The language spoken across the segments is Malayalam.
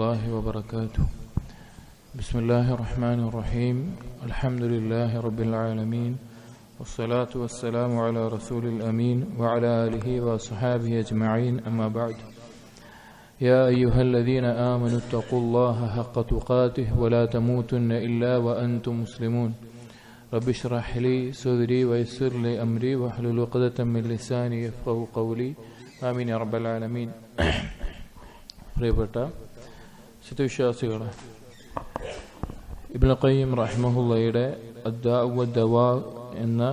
الله وبركاته. بسم الله الرحمن الرحيم. الحمد لله رب العالمين، والصلاة والسلام على رسول الأمين وعلى آله وصحابه أجمعين، أما بعد. يا أيها الذين آمنوا اتقوا الله حق تقاته ولا تموتن إلا وأنتم مسلمون. رب اشرح لي صدري ويسر لي أمري واحلل عقدة من لساني يفقهوا قولي. آمين يا رب العالمين. പ്രിയപ്പെട്ട സത്യവിശ്വാസികളെ, ഇബ്നു ഖയ്യിം റഹിമഹുള്ളയുടെ അദ്ദാഉ വദ്ദവാ എന്ന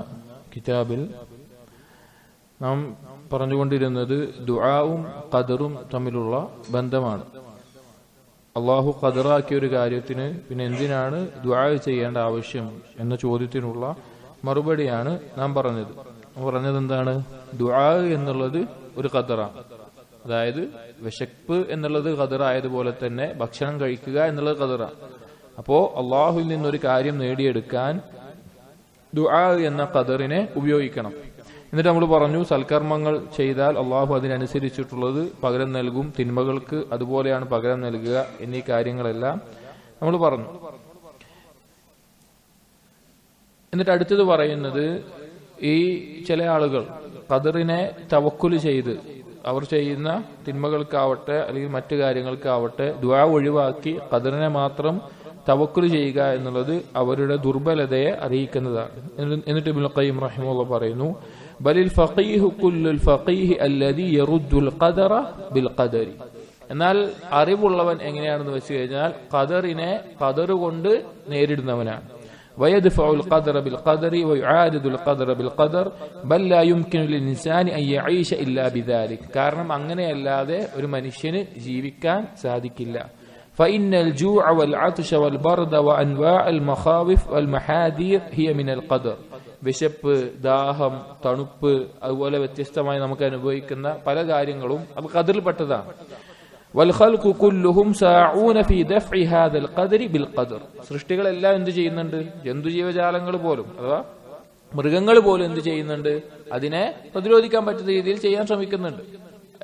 കിതാബിൽ നാം പറഞ്ഞുകൊണ്ടിരുന്നത് ദുആവും ഖദറും തമ്മിലുള്ള ബന്ധമാണ്. അള്ളാഹു ഖദറാക്കിയ ഒരു കാര്യത്തിന് പിന്നെ എന്തിനാണ് ദുആ ചെയ്യേണ്ട ആവശ്യം എന്ന ചോദ്യത്തിനുള്ള മറുപടിയാണ് നാം പറഞ്ഞത്. എന്താണ്? ദുആ എന്നുള്ളത് ഒരു ഖദറാണ്. അതായത് വിശപ്പ് എന്നുള്ളത് ഖദറായതുപോലെ തന്നെ ഭക്ഷണം കഴിക്കുക എന്നുള്ളത് ഖദറാണ്. അപ്പോ അള്ളാഹുവിൽ നിന്നൊരു കാര്യം നേടിയെടുക്കാൻ ദുആ എന്ന ഖദറിനെ ഉപയോഗിക്കണം. എന്നിട്ട് നമ്മൾ പറഞ്ഞു, സൽക്കർമ്മങ്ങൾ ചെയ്താൽ അള്ളാഹു അതിനനുസരിച്ചിട്ടുള്ളത് പകരം നൽകും, തിന്മകൾക്ക് അതുപോലെയാണ് പകരം നൽകുക എന്നീ കാര്യങ്ങളെല്ലാം നമ്മൾ പറഞ്ഞു. എന്നിട്ട് അടുത്തത് പറയുന്നത്, ഈ ചില ആളുകൾ ഖദറിനെ തവക്കുൽ ചെയ്ത് അവർ ചെയ്യുന്ന തിന്മകൾക്കാവട്ടെ അല്ലെങ്കിൽ മറ്റു കാര്യങ്ങൾക്കാവട്ടെ ദുആ ഒഴിവാക്കി ഖദറിനെ മാത്രം തവക്കുൽ ചെയ്യുക എന്നുള്ളത് അവരുടെ ദുർബലതയെ അറിയിക്കുന്നതാണ്. എന്നിട്ട് ഇബ്നു ഖയ്യിം റഹിമഹുല്ലാഹ് പറയുന്നു, ബലിൽ ഫഖീഹു കുല്ലുൽ ഫഖീഹി അല്ലദീ യറുദ്ദുൽ ഖദറ ബിൽ ഖദരി. എന്നാൽ അറിവുള്ളവൻ എങ്ങനെയാണെന്ന് വെച്ച് കഴിഞ്ഞാൽ ഖദറിനെ ഖദർ കൊണ്ട് നേരിടുന്നവനാണ്. ويدفع القدر بالقدر ويعارض القدر بالقدر بل لا يمكن للإنسان أن يعيش إلا بذلك. കാരണം അങ്ങനെയല്ലാതെ ഒരു മനുഷ്യന് ജീവിക്കാൻ സാധിക്കില്ല. فإن الجوع والعطش والبرد وأنواع المخاوف والمحاذير هي من القدر. വിശപ്പ്, ദാഹം, തണുപ്പ്, അതുപോലെ വ്യത്യസ്തമായി നമുക്ക് അനുഭവിക്കുന്ന പല കാര്യങ്ങളും അത് ഖദറിൽപ്പെട്ടതാണ്. വൽഖൽഖു കുല്ലുഹും സാഊന ഫീ ദഫ്ഇ ഹാദൽ ഖദരി ബിൽ ഖദർ. സൃഷ്ടികളെല്ലാം എന്ത് ചെയ്യുന്നുണ്ട്? ജന്തുജീവജാലങ്ങൾ പോലും അഥവാ മൃഗങ്ങൾ പോലും എന്ത് ചെയ്യുന്നുണ്ട്? അതിനെ പ്രതിരോധിക്കാൻ പറ്റുന്ന രീതിയിൽ ചെയ്യാൻ ശ്രമിക്കുന്നുണ്ട്.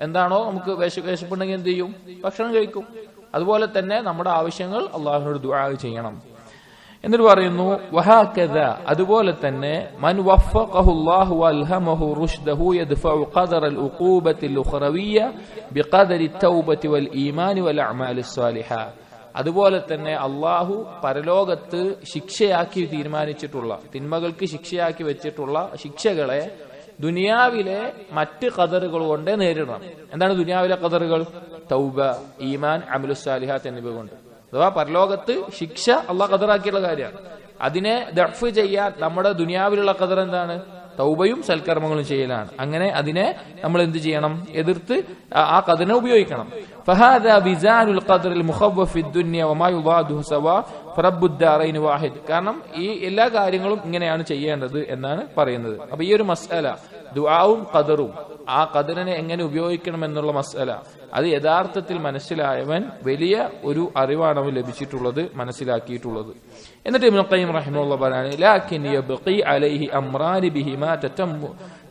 എന്താണോ നമുക്ക് വിശപ്പുണ്ടെങ്കിൽ എന്ത് ചെയ്യും? ഭക്ഷണം കഴിക്കും. അതുപോലെ തന്നെ നമ്മുടെ ആവശ്യങ്ങൾ അള്ളാഹുവിനോട് ദുആ ചെയ്യണം. എന്നിട്ട് പറയുന്നു, വഹാകദ, അതുപോലെ തന്നെ മൻ വഫഖഹു അല്ലാഹു വൽഹമഹു റുഷ്ദഹു യദ്ഫഉ ഖദറൽ ഉഖൂബത്തിൽ ഉഖറവിയ്യ ബിഖദരി തൗബത്തി വൽ ഈമാനി വൽ അഅമാലിസ് സാലിഹ. അതുപോലെ തന്നെ അള്ളാഹു പരലോകത്ത് ശിക്ഷയാക്കി തീരുമാനിച്ചിട്ടുള്ള, തിന്മകൾക്ക് ശിക്ഷയാക്കി വെച്ചിട്ടുള്ള ശിക്ഷകളെ ദുനിയാവിലെ മറ്റ് ഖദറുകൾ കൊണ്ട് നേരിടണം. എന്താണ് ദുനിയാവിലെ ഖദറുകൾ? തൗബ, ഈമാൻ, അമലുസ് സാലിഹാത്ത് എന്നിവ കൊണ്ട്. അഥവാ പരലോകത്ത് ശിക്ഷ അള്ളാഹ് ഖദറാക്കിയുള്ള കാര്യമാണ്. അതിനെ ദഫ്ഫ് ചെയ്യാൻ നമ്മുടെ ദുനിയാവിലുള്ള ഖദർ എന്താണ്? തൗബയും സൽക്കർമ്മങ്ങളും ചെയ്യലാണ്. അങ്ങനെ അതിനെ നമ്മൾ എന്ത് ചെയ്യണം? എതിർത്ത് ആ ഖദറിനെ ഉപയോഗിക്കണം. ഫഹാദാ ബിസാനുൽ ഖദറിൽ മുഖവ്വഫി ദുനിയ വമാ യുദാദുഹു സവാ ഫറബ്ബുദ് ദാറൈൻ വാഹിദ്. കാരണം ഈ എല്ലാ കാര്യങ്ങളും ഇങ്ങനെയാണ് ചെയ്യേണ്ടത് എന്നാണ് പറയുന്നത്. അപ്പൊ ഈ ഒരു മസ്അല, ദുആവും ഖദറും, ആ ഖദറിനെ എങ്ങനെ ഉപയോഗിക്കണം എന്നുള്ള മസ്അല, അത് യഥാർത്ഥത്തിൽ മനസ്സിലായവൻ വലിയ ഒരു അറിവാണ് അവൻ ലഭിച്ചിട്ടുള്ളത്, മനസ്സിലാക്കിയിട്ടുള്ളത്. എന്നിട്ട് ഇബ്നു ഖയ്യിം റഹിമഹുല്ലാഹ് പറയുന്നു, ലാകിൻ യബ്ഖി അലൈഹി അംറാനി ബിഹിമാ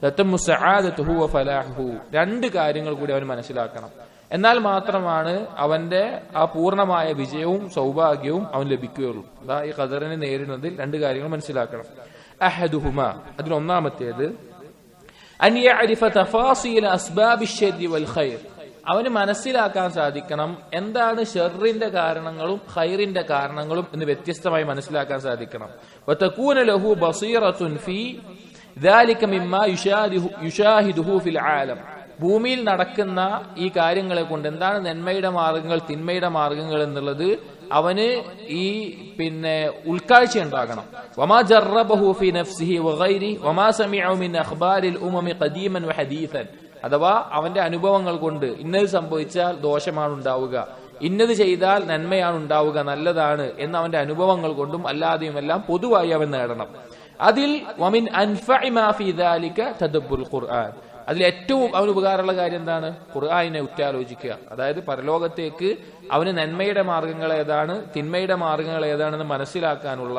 തതമ്മു സആദതുഹു വഫലാഹുഹു. രണ്ട് കാര്യങ്ങൾ കൂടി അവൻ മനസ്സിലാക്കണം. എന്നാൽ മാത്രമാണ് അവന്റെ ആ പൂർണ്ണമായ വിജയവും സൗഭാഗ്യവും അവൻ ലഭിക്കുകയുള്ളൂ. അതാ ഈ ഖദറിനെ നേരിടുന്നതിൽ രണ്ട് കാര്യങ്ങൾ മനസ്സിലാക്കണം. അഹദുഹുമ, അതിലൊന്നാമത്തേത്, അൻ യഅരിഫ തഫാസീല അസ്ബാബിശ് ശർരി വൽ ഖൈർ. അവന് മനസ്സിലാക്കാൻ സാധിക്കണം എന്താണ് ഷർറിന്റെ കാരണങ്ങളും ഖൈറിന്റെ കാരണങ്ങളും എന്ന് വ്യത്യസ്തമായി മനസ്സിലാക്കാൻ സാധിക്കണം. വതകൂന ലഹു ബസീറത്തുൻ ഫീ ദാലിക മിമ്മാ യുശാഹിദുഹു ഫിൽ ആലം. ഭൂമിയിൽ നടക്കുന്ന ഈ കാര്യങ്ങളെ കൊണ്ട് എന്താണ് നന്മയുടെ മാർഗങ്ങൾ, തിന്മയുടെ മാർഗങ്ങൾ എന്നുള്ളത് അവന് ഈ ഉൾക്കാഴ്ച ഉണ്ടാകണം. വമാ ജറബഹു ഫീ നഫ്സിഹി വഗൈരി വമാ സമിഅ മിൻ അഖ്ബാരിൽ ഉമമി ഖദീമൻ വഹദീസൻ. അഥവാ അവന്റെ അനുഭവങ്ങൾ കൊണ്ട് ഇന്നത് സംഭവിച്ചാൽ ദോഷമാണ് ഉണ്ടാവുക, ഇന്നത് ചെയ്താൽ നന്മയാണ് ഉണ്ടാവുക, നല്ലതാണ് എന്ന് അവന്റെ അനുഭവങ്ങൾ കൊണ്ടും അല്ലാതെയും എല്ലാം പൊതുവായി അവൻ നേടണം. അതിൽ വമിൻ അൻഫഇ മാ ഫീ ദാലിക തദബ്ബുറുൽ ഖുർആൻ. അതിൽ ഏറ്റവും അവന് ഉപകാരമുള്ള കാര്യം എന്താണ്? ഖുർആനിനെ ഉറ്റാലോചിക്കുക. അതായത് പരലോകത്തേക്ക് അവന് നന്മയുടെ മാർഗങ്ങൾ ഏതാണ്, തിന്മയുടെ മാർഗങ്ങൾ ഏതാണെന്ന് മനസ്സിലാക്കാനുള്ള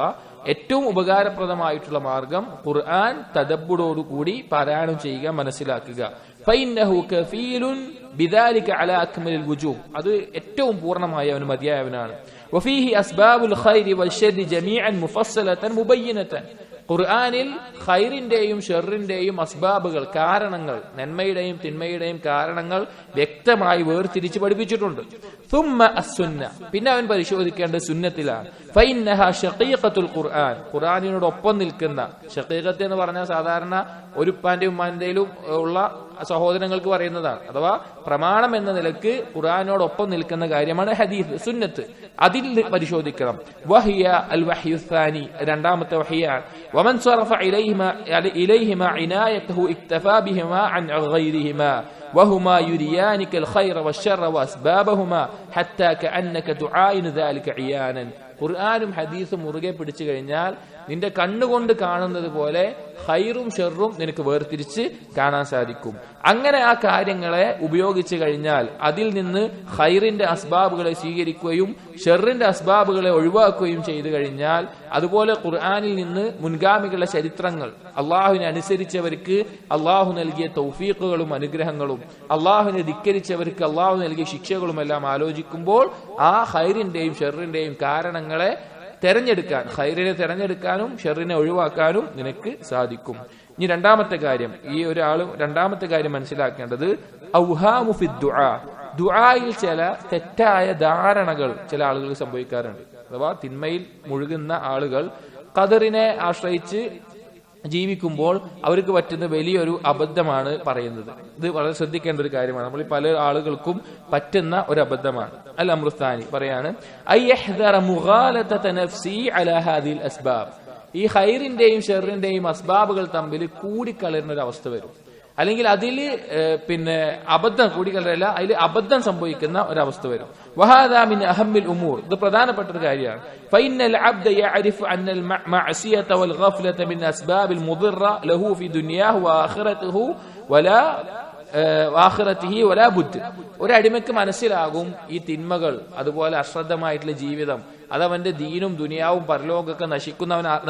ഏറ്റവും ഉപകാരപ്രദമായിട്ടുള്ള മാർഗം ഖുർആൻ തദബ്ബുറോടുകൂടി പാരായണം ചെയ്യുക, മനസ്സിലാക്കുക. ഫഇന്നഹു കഫീലുൻ ബിദാലിക അലാ അക്മലിൽ വുജൂഹ്, അത് ഏറ്റവും പൂർണ്ണമായി അവന് മതിയായവനാണ്. വഫീഹി അസ്ബാബുൽ ഖൈരി വശർരി ജമീഅൻ മുഫസ്സലതൻ മുബയ്യിനതൻ, ഖുർആനിൽ ഖൈറിന്റെയും ഷർറിന്റെയും അസ്ബാബുകൾ, കാരണങ്ങൾ, നന്മയുടെയും തിന്മയുടെയും കാരണങ്ങൾ വ്യക്തമായി വേർതിരിച്ച് പഠിപ്പിച്ചിട്ടുണ്ട്. ثم السنة, പിന്നെ അവൻ പരിശോധിക്കേണ്ടത് സുന്നത്തിലാണ്. ഫഇന്നഹാ ശഖീഖത്തുൽ ഖുർആൻ, ഖുർആനിനോടൊപ്പം നിൽക്കുന്ന, ശഖീഖത്ത് എന്ന് പറഞ്ഞാൽ സാധാരണ ഒരു ഉപ്പാന്റെയും ഉമ്മാന്റെയിലും ഉള്ള സഹോദരങ്ങൾക്ക് പറയുന്നതാണ്. അഥവാ പ്രമാണം എന്ന നിലക്ക് ഖുർആനോടൊപ്പം നിൽക്കുന്ന കാര്യമാണ് ഹദീസ്, സുന്നത്ത്. അതിൽ പരിശോധിക്കണം. വഹിയ അൽ വഹ്യു സാനി, രണ്ടാമത്തെ വഹിയാണ്. വമൻ സറഫ ഇലൈഹിമാ ഇനായതഹു ഇക്തഫാ ബിഹിമാ അൻ ഗൈരിഹിമാ വഹുമാ യുരിയാനിക അൽ ഖൈറ വശർറ വഅസ്ബാബഹുമാ ഹത്താ കഅന്നക തുആയിനു ദാലിക ഇയാനൻ. ഖുർആനും ഹദീസും മുറുകെ പിടിച്ചു കഴിഞ്ഞാൽ നിന്റെ കണ്ണുകൊണ്ട് കാണുന്നത് പോലെ ഖൈറും ഷെറും നിനക്ക് വേർതിരിച്ച് കാണാൻ സാധിക്കും. അങ്ങനെ ആ കാര്യങ്ങളെ ഉപയോഗിച്ചു കഴിഞ്ഞാൽ, അതിൽ നിന്ന് ഖൈറിന്റെ അസ്ബാബുകളെ സ്വീകരിക്കുകയും ഷെറിന്റെ അസ്ബാബുകളെ ഒഴിവാക്കുകയും ചെയ്തു കഴിഞ്ഞാൽ, അതുപോലെ ഖുർആനിൽ നിന്ന് മുൻഗാമികളുടെ ചരിത്രങ്ങൾ, അള്ളാഹുവിനെ അനുസരിച്ചവർക്ക് അള്ളാഹു നൽകിയ തൗഫീഖുകളും അനുഗ്രഹങ്ങളും, അള്ളാഹുവിനെ ധിക്കരിച്ചവർക്ക് അള്ളാഹു നൽകിയ ശിക്ഷകളും എല്ലാം ആലോചിക്കുമ്പോൾ ആ ഖൈറിന്റെയും ഷെറിന്റെയും കാരണങ്ങളെ തെരഞ്ഞെടുക്കാൻ, ഖൈറിനെ തെരഞ്ഞെടുക്കാനും ഷെറിനെ ഒഴിവാക്കാനും നിനക്ക് സാധിക്കും. ഇനി രണ്ടാമത്തെ കാര്യം മനസ്സിലാക്കേണ്ടത് ഔഹാമു ഫി ദുആ, ദുആയിൽ ചില തെറ്റായ ധാരണകൾ ചില ആളുകൾ സംഭവിക്കാറുണ്ട്. അഥവാ തിന്മയിൽ മുഴുകുന്ന ആളുകൾ ഖദറിനെ ആശ്രയിച്ച് ജീവിക്കുമ്പോൾ അവർക്ക് പറ്റുന്ന വലിയൊരു അബദ്ധമാണ് പറയുന്നത്. ഇത് വളരെ ശ്രദ്ധിക്കേണ്ട ഒരു കാര്യമാണ്. നമ്മൾ പല ആളുകൾക്കും പറ്റുന്ന ഒരു അബദ്ധമാണ്. അൽ അംറുസ്ഥാനി പറയാണ്, അയ്യഹ്ദറ മുഗാലതത നഫ്സി അലാ ഹാദിൽ അസ്ബാബ്, ഈ ഖൈറിന്റെയും ഷെറിന്റെയും അസ്ബാബുകൾ തമ്മിൽ കൂടിക്കലരുന്ന ഒരു അവസ്ഥ വരും. അല്ലെങ്കിൽ അതിൽ അബദ്ധം കൂടിക്കലരല്ല, അതിൽ അബദ്ധം സംഭവിക്കുന്ന ഒരവസ്ഥ വരും. വഹാദാ മിൻ അഹമ്മിൽ ഉമൂർ, ഇത് പ്രധാനപ്പെട്ട ഒരു കാര്യമാണ്. ഫഇന്നൽ അബ്ദ യഅരിഫു അന്നൽ മഅസിയത വൽ ഗഫ്ലത മിൻ അസ്ബാബിൽ മുദിറ ലഹു ഫി ദുനിയാഹു വആഖിറതിഹി വലാ ബുദ്. ഒരു അടിമയ്ക്ക് മനസ്സിലാകും ഈ തിന്മകൾ, അതുപോലെ അശ്രദ്ധമായിട്ടുള്ള ജീവിതം, അതവന്റെ ദീനും ദുനിയാവും പരലോകമൊക്കെ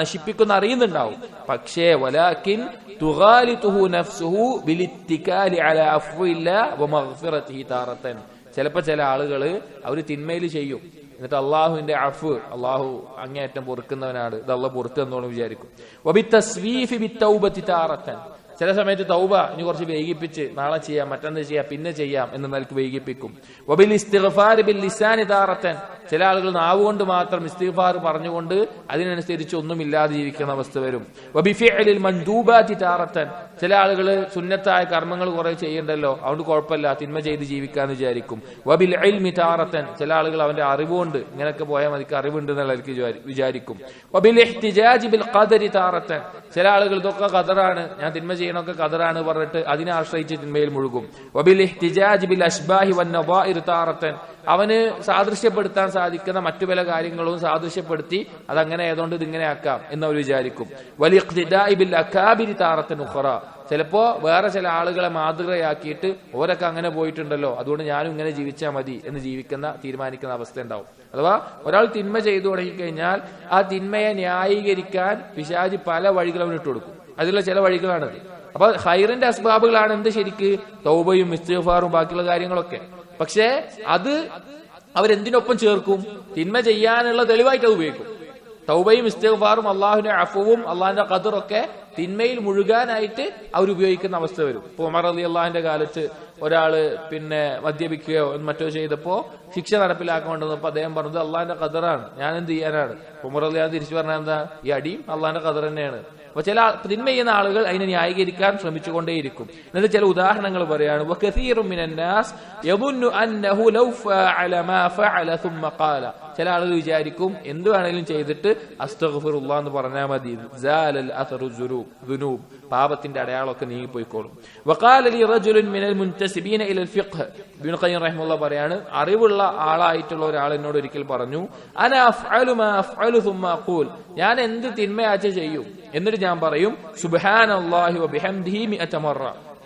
നശിപ്പിക്കുന്ന അറിയുന്നുണ്ടാവും. പക്ഷേ വലാകിൻ തുഗാലിതുഹു നഫ്സുഹു ബിലിത്തികാലി അലാ അഫ്വില്ലാഹി വമഗ്ഫിറതിഹി താറതൻ. ചിലപ്പോൾ ചില ആളുകൾ അവർ തിന്മയിൽ ചെയ്യും, എന്നിട്ട് അള്ളാഹുവിന്റെ അഫ്, അള്ളാഹു അങ്ങേയറ്റം പൊറുക്കുന്നവനാണ്, ഇത് അള്ളാഹ് പൊറുത്തു എന്നോണം വിചാരിക്കും. വബിത്തസ്വീഫി ബിത്തൗബതി താറതൻ, ചില സമയത്ത് തൗബ ഇനി കുറച്ച് വൈകിപ്പിച്ച് നാളെ ചെയ്യാം, മറ്റന്ന് ചെയ്യാം, പിന്നെ ചെയ്യാം എന്ന നിലക്ക് വൈകിപ്പിക്കും. വബിൽ ഇസ്തിഗ്ഫാർ ബിൽ ലിസാനി താറതൻ, ചില ആളുകൾ നാവുകൊണ്ട് മാത്രം ഇസ്തിഗ്ഫാർ പറഞ്ഞുകൊണ്ട് അതിനനുസരിച്ച് ഒന്നുമില്ലാതെ ജീവിക്കുന്ന അവസ്ഥ വരും. വബിഫിഅലിൽ മൻദൂബാതി താറതൻ, ചില ആളുകൾ സുന്നത്തായ കർമ്മങ്ങൾ കുറെ ചെയ്യണ്ടല്ലോ, അതുകൊണ്ട് കുഴപ്പമില്ല, തിന്മ ചെയ്ത് ജീവിക്കാന്ന് വിചാരിക്കും. വബിൽ ഇൽമി താറതൻ, ചില ആളുകൾ അവന്റെ അറിവുകൊണ്ട് ഇങ്ങനെയൊക്കെ പോയാൽ മതിക്ക് അറിവുണ്ട് എന്നുള്ള വിചാരിക്കും. വബിൽ ഇഹ്തിജാജി ബിൽ ഖദരി താറതൻ, ചില ആളുകൾ ഇതൊക്കെ ഖദറാണ്, ഞാൻ തിന്മ ചെയ്യണമൊക്കെ ഖദറാണ് പറഞ്ഞിട്ട് അതിനെ ആശ്രയിച്ച് തിന്മയിൽ മുഴുകും. വബിൽ ഇഹ്തിജാജി ബിൽ അശ്ബാഹി വന്നവാഇർ താറതൻ, അവന് സാദൃശ്യപ്പെടുത്താൻ സാധിക്കുന്ന മറ്റു പല കാര്യങ്ങളും സാദൃശ്യപ്പെടുത്തി അതങ്ങനെ ഏതോണ്ട് ഇതിങ്ങനെ ആക്കാം എന്നവർ വിചാരിക്കും. വലിഖ്തിദാഇ ബിൽ അകാബിരി താറതൻ ഉഖറ, ചിലപ്പോ വേറെ ചില ആളുകളെ മാതൃകയാക്കിയിട്ട് ഓരൊക്കെ അങ്ങനെ പോയിട്ടുണ്ടല്ലോ, അതുകൊണ്ട് ഞാനും ഇങ്ങനെ ജീവിച്ചാൽ മതി എന്ന് തീരുമാനിക്കുന്ന അവസ്ഥ ഉണ്ടാവും. അഥവാ ഒരാൾ തിന്മ ചെയ്തു തുടങ്ങിക്കഴിഞ്ഞാൽ ആ തിന്മയെ ന്യായീകരിക്കാൻ പിശാചി പല വഴികളും ഇട്ട് കൊടുക്കും. അതിലുള്ള ചില വഴികളാണത്. അപ്പൊ ഖൈറിന്റെ അസ്ബാബുകളാണ് എന്ത്, ശരിക്ക് തൗബയും ഇസ്തിഗ്ഫാറും ബാക്കിയുള്ള കാര്യങ്ങളൊക്കെ. പക്ഷേ അത് അവരെന്തിനൊപ്പം ചേർക്കും? തിന്മ ചെയ്യാനുള്ള തെളിവായിട്ട് അത് ഉപയോഗിക്കും. തൗബയും ഇസ്തിഗ്ഫാറും അള്ളാഹുവിന്റെ അഫുവും അള്ളാഹിന്റെ ഖദറൊക്കെ തിന്മയിൽ മുഴുകാനായിട്ട് അവർ ഉപയോഗിക്കുന്ന അവസ്ഥ വരും. ഇപ്പൊ ഉമർ റളിയല്ലാഹുവിന്റെ കാലത്ത് ഒരാള് മദ്യപിക്കുകയോ മറ്റോ ചെയ്തപ്പോ ശിക്ഷ നടപ്പിലാക്കൊണ്ടിരുന്നപ്പോ അദ്ദേഹം പറഞ്ഞത് അള്ളാഹിന്റെ ഖദറാണ്, ഞാൻ എന്ത് ചെയ്യാനാണ്? ഉമർ റളിയല്ലാഹു തിരിച്ചു പറഞ്ഞാൽ എന്താ, ഈ അടിയും അള്ളാഹിന്റെ ഖദർ തന്നെയാണ്. അപ്പൊ ചില തിന്മ ചെയ്യുന്ന ആളുകൾ അതിനെ ന്യായീകരിക്കാൻ ശ്രമിച്ചുകൊണ്ടേയിരിക്കും. എന്നിട്ട് ചില ഉദാഹരണങ്ങൾ പറയാണ്. ചില ആളുകൾ വിചാരിക്കും എന്ത് വേണമെങ്കിലും ചെയ്തിട്ട് അസ്തഗ്ഫിറുല്ലാഹ് എന്ന് പറഞ്ഞാൽ മതി, പാപത്തിന്റെ അടയാളമൊക്കെ നീങ്ങിപ്പോയിക്കോളും. ഇബ്നു ഖയ്യിം റഹിമഹുല്ലാഹ് പറയാണ്, അറിവുള്ള ആളായിട്ടുള്ള ഒരാൾ എന്നോട് ഒരിക്കൽ പറഞ്ഞു, അന അഫ്അലു മാ അഫ്അലു സുമ്മ അഖൂൽ, ഞാൻ എന്ത് തിന്മയാച്ച ചെയ്യും എന്നിട്ട് ഞാൻ പറയും സുബ്ഹാനല്ലാഹി വബിഹംദിഹി 100 മറ,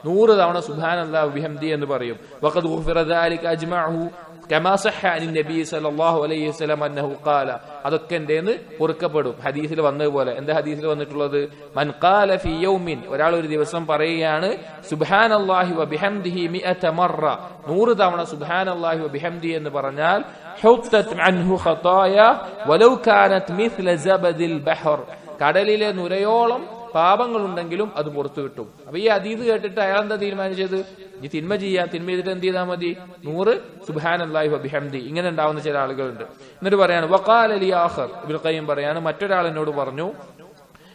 100 തവണ സുബ്ഹാനല്ലാഹി വബിഹംദിഹി എന്ന് പറയും. വഖദ് ഗുഫിറ ദാലിക അജ്മഅഹു, കമാ സഹ അനി നബി സല്ലല്ലാഹു അലൈഹി വസല്ലം അന്നഹു ഖാല, അതൊക്കെ എന്റേന്ന് പൊറുക്കപ്പെടും. ഹദീസിൽ വന്നതുപോലെ. എന്താ ഹദീസിൽ വന്നിട്ടുള്ളത്? മൻ ഖാല ഫീ യൗമിൻ, ഒരാൾ ഒരു ദിവസം പറയുകയാണ് സുബ്ഹാനല്ലാഹി വബിഹംദിഹി 100 മറ, 100 തവണ സുബ്ഹാനല്ലാഹി വബിഹംദിഹി എന്ന് പറഞ്ഞാൽ ഹുത്തത് അൻഹു ഖതായ വലൗ കാനത് മിസ്ല സബദിൽ ബഹർ, കടലിലെ നുരയോളം പാപങ്ങളുണ്ടെങ്കിലും അത് പുറത്തു കിട്ടും. അപ്പൊ ഈ ഹദീസ് കേട്ടിട്ട് അയാൾ എന്താ തീരുമാനിച്ചത്? ഈ തിന്മ ചെയ്യാൻ, തിന്മ ചെയ്തിട്ട് എന്ത് ചെയ്താൽ മതി? 100 സുബ്ഹാനല്ലാഹി വബിഹംദി. ഇങ്ങനെ ഉണ്ടാവുന്ന ചില ആളുകളുണ്ട്. എന്നിട്ട് പറയാണ് വഖാല ലി ആഖർ, ഇബ്നുൽ ഖയ്യിം പറയാണ് മറ്റൊരാൾ എന്നോട് പറഞ്ഞു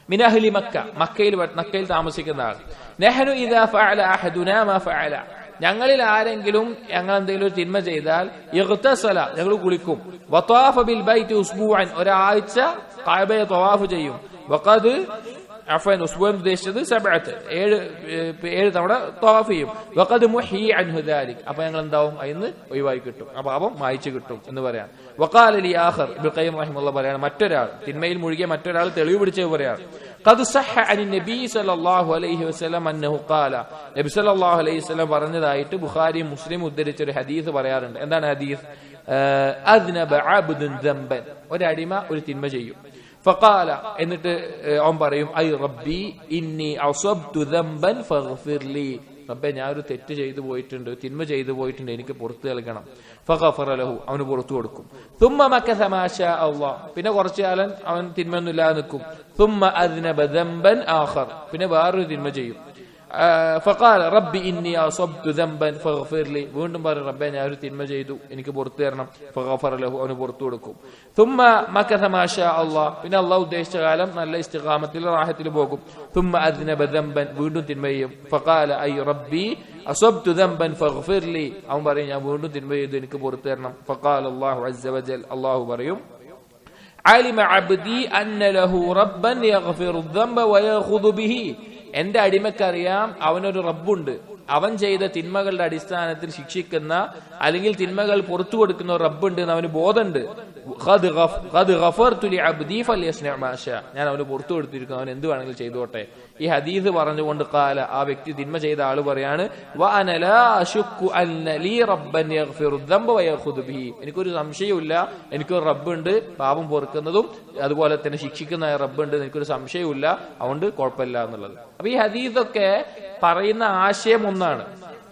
മിൻ അഹ്ലി മക്ക, മക്കയിൽ താമസിക്കുന്ന ആൾ, നഹ്നു ഇദാ ഫഅല അഹദുനാ മാ ഫഅല, ഞങ്ങളിൽ ആരെങ്കിലും ഞങ്ങൾ എന്തെങ്കിലും ഒരു തിന്മ ചെയ്താൽ ഇഗ്തസല, ഞങ്ങൾ കുളിക്കും, വതാഫ ബിൽ ബൈത്തി ഉസ്ബൂഅൻ, ഒരാഴ്ച കഅബയെ തവാഫ് ചെയ്യും, വഖദ് അഫൻ ഉസ്ബൂഅൻ ഉദ്ദേശിച്ചത് 7 തവണ തവാഫ് ചെയ്യും, വഖദ് മുഹി അൻഹു ദാലിക്, അപ്പൊ ഞങ്ങൾ എന്താവും? അതിന്ന് ഒഴിവായി കിട്ടും, ആ പാപം മായ്ച്ചു കിട്ടും എന്ന് പറയാം. വഖാല ലി ആഖർ, ഇബ്നുൽ ഖയ്യിം റഹിമഹുല്ലാഹ് പറയാണ് മറ്റൊരാൾ, തിന്മയിൽ മുഴുകിയ മറ്റൊരാൾ തെളിവ് പിടിച്ചത് പറയാണ് ഖദ് സഹ അനി നബി സല്ലല്ലാഹു അലൈഹി വസല്ലം അന്നഹു ഖാല, നബി സല്ലല്ലാഹു അലൈഹി വസല്ലം പറഞ്ഞതായിട്ട് ബുഖാരി മുസ്ലിം ഉദ്ധരിച്ച ഒരു ഹദീസ് പറയാറുണ്ട്. എന്താണ് ഹദീസ്? അദ്നബ അബ്ദുൻ ദംബൻ, ഒരടിമ ഒരു തിന്മ ചെയ്യും, ഫഖാല, എന്നിട്ട് അവൻ പറയും ഐ റബ്ബി ഇന്നി അസബ്തു ദംബൻ ഫഗ്ഫിർലി, റബ്ബേ ഞാൻ ഒരു തെറ്റ് ചെയ്തു പോയിട്ടുണ്ട്, തിന്മ ചെയ്തു പോയിട്ടുണ്ട്, എനിക്ക് പുറത്തു നൽകണം. ഫഗഫറ ലഹു, അവന് പുറത്തു കൊടുക്കും. തുമ്മ മകസ മാ ശാ അല്ലാഹ്, പിന്നെ കുറച്ചു കാലം അവൻ തിന്മയൊന്നുമില്ലാതെ നിൽക്കും. തുമ്മ അദ്നബ ദംബൻ ആഖർ, പിന്നെ വേറൊരു തിന്മ ചെയ്യും. ഫഖാല റബ്ബി ഇന്നി അസബ്തു ദംബൻ ഫഗ്ഫിർലി, വീണ്ടും പറയും റബ്ബേ ഞാൻ ഒരു തിന്മ ചെയ്തു, എനിക്ക് പുറത്തു തരണം. ഫഗഫറ ലഹു, അവന് പുറത്തു കൊടുക്കും. തുമ്മ മകസ മാ ശാ അല്ലാഹ്, പിന്നെ അല്ലാഹു ഉദ്ദേശിച്ച കാലം നല്ല ഇസ്തിഖാമത്തിൽ റാഹത്തിൽ പോകും. തുമ്മ അദ്നബ ദംബൻ, വീണ്ടും തിന്മ ചെയ്യും. ഫഖാല ഐ റബ്ബി അസബ്തു ദംബൻ ഫഗ്ഫിർലി, അവൻ പറയും ഞാൻ വീണ്ടും തിന്മ ചെയ്തു, എനിക്ക് പുറത്തു തരണം. ഫഖാല അല്ലാഹു അസ്സ വജൽ, അല്ലാഹു പറയും അലിമ അബ്ദി അന്ന ലഹു റബ്ബൻ യഗ്ഫിറു ദംബ വയഖുദു ബിഹി, എന്റെ അടിമക്കറിയാം അവനൊരു റബ്ബുണ്ട്, അവൻ ചെയ്ത തിന്മകളുടെ അടിസ്ഥാനത്തിൽ ശിക്ഷിക്കുന്ന അല്ലെങ്കിൽ തിന്മകൾ പുറത്തു കൊടുക്കുന്ന ഒരു റബ്ബുണ്ട് എന്ന് അവന് ബോധമുണ്ട്. ഞാൻ അവന് പുറത്തു കൊടുത്തിരിക്കുന്നു, അവൻ എന്ത് വേണമെങ്കിലും ചെയ്തോട്ടെ. ഈ ഹദീസ് പറഞ്ഞുകൊണ്ട് കാല, ആ വ്യക്തി തിന്മ ചെയ്ത ആള് പറയാണ് എനിക്കൊരു സംശയമില്ല, എനിക്കൊരു റബ്ബുണ്ട്, പാപം പൊറുക്കുന്നതും അതുപോലെ തന്നെ ശിക്ഷിക്കുന്ന റബ്ബുണ്ട്, എനിക്കൊരു സംശയമില്ല, അതുകൊണ്ട് കുഴപ്പമില്ല എന്നുള്ളത്. അപ്പൊ ഈ ഹദീസൊക്കെ പറയുന്ന ആശയം ഒന്നാണ്.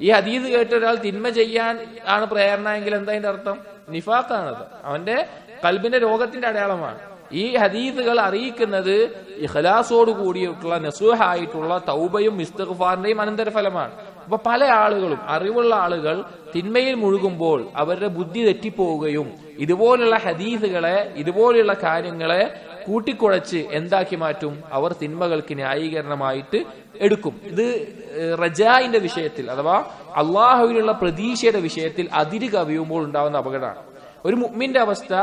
ഈ ഹദീസ് കേട്ട ഒരാൾ തിന്മ ചെയ്യാൻ ആണ് പ്രേരണ എങ്കിൽ എന്താ അതിന്റെ അർത്ഥം? നിഫാഖാണത്, അവന്റെ കൽബിന്റെ രോഗത്തിന്റെ അടയാളമാണ്. ഈ ഹദീസുകൾ അറിയിക്കുന്നത് ഇഖ്ലാസോട് കൂടിയിട്ടുള്ള നസുഹായിട്ടുള്ള തൗബയും ഇസ്തിഗ്ഫാറിന്റെയും അനന്തരഫലമാണ്. അപ്പൊ പല ആളുകളും, അറിവുള്ള ആളുകൾ തിന്മയിൽ മുഴുകുമ്പോൾ അവരുടെ ബുദ്ധി തെറ്റിപ്പോവുകയും ഇതുപോലുള്ള ഹദീസുകളെ, ഇതുപോലെയുള്ള കാര്യങ്ങളെ കൂട്ടിക്കുഴച്ച് എന്താക്കി മാറ്റും? അവർ തിന്മകൾക്ക് ന്യായീകരണമായിട്ട് എടുക്കും. ഇത് റജായിന്റെ വിഷയത്തിൽ അഥവാ അള്ളാഹുവിലുള്ള പ്രതീക്ഷയുടെ വിഷയത്തിൽ അതിര് കവിയുമ്പോൾ ഉണ്ടാവുന്ന അപകടമാണ്. ഒരു മുഅ്മിന്റെ അവസ്ഥ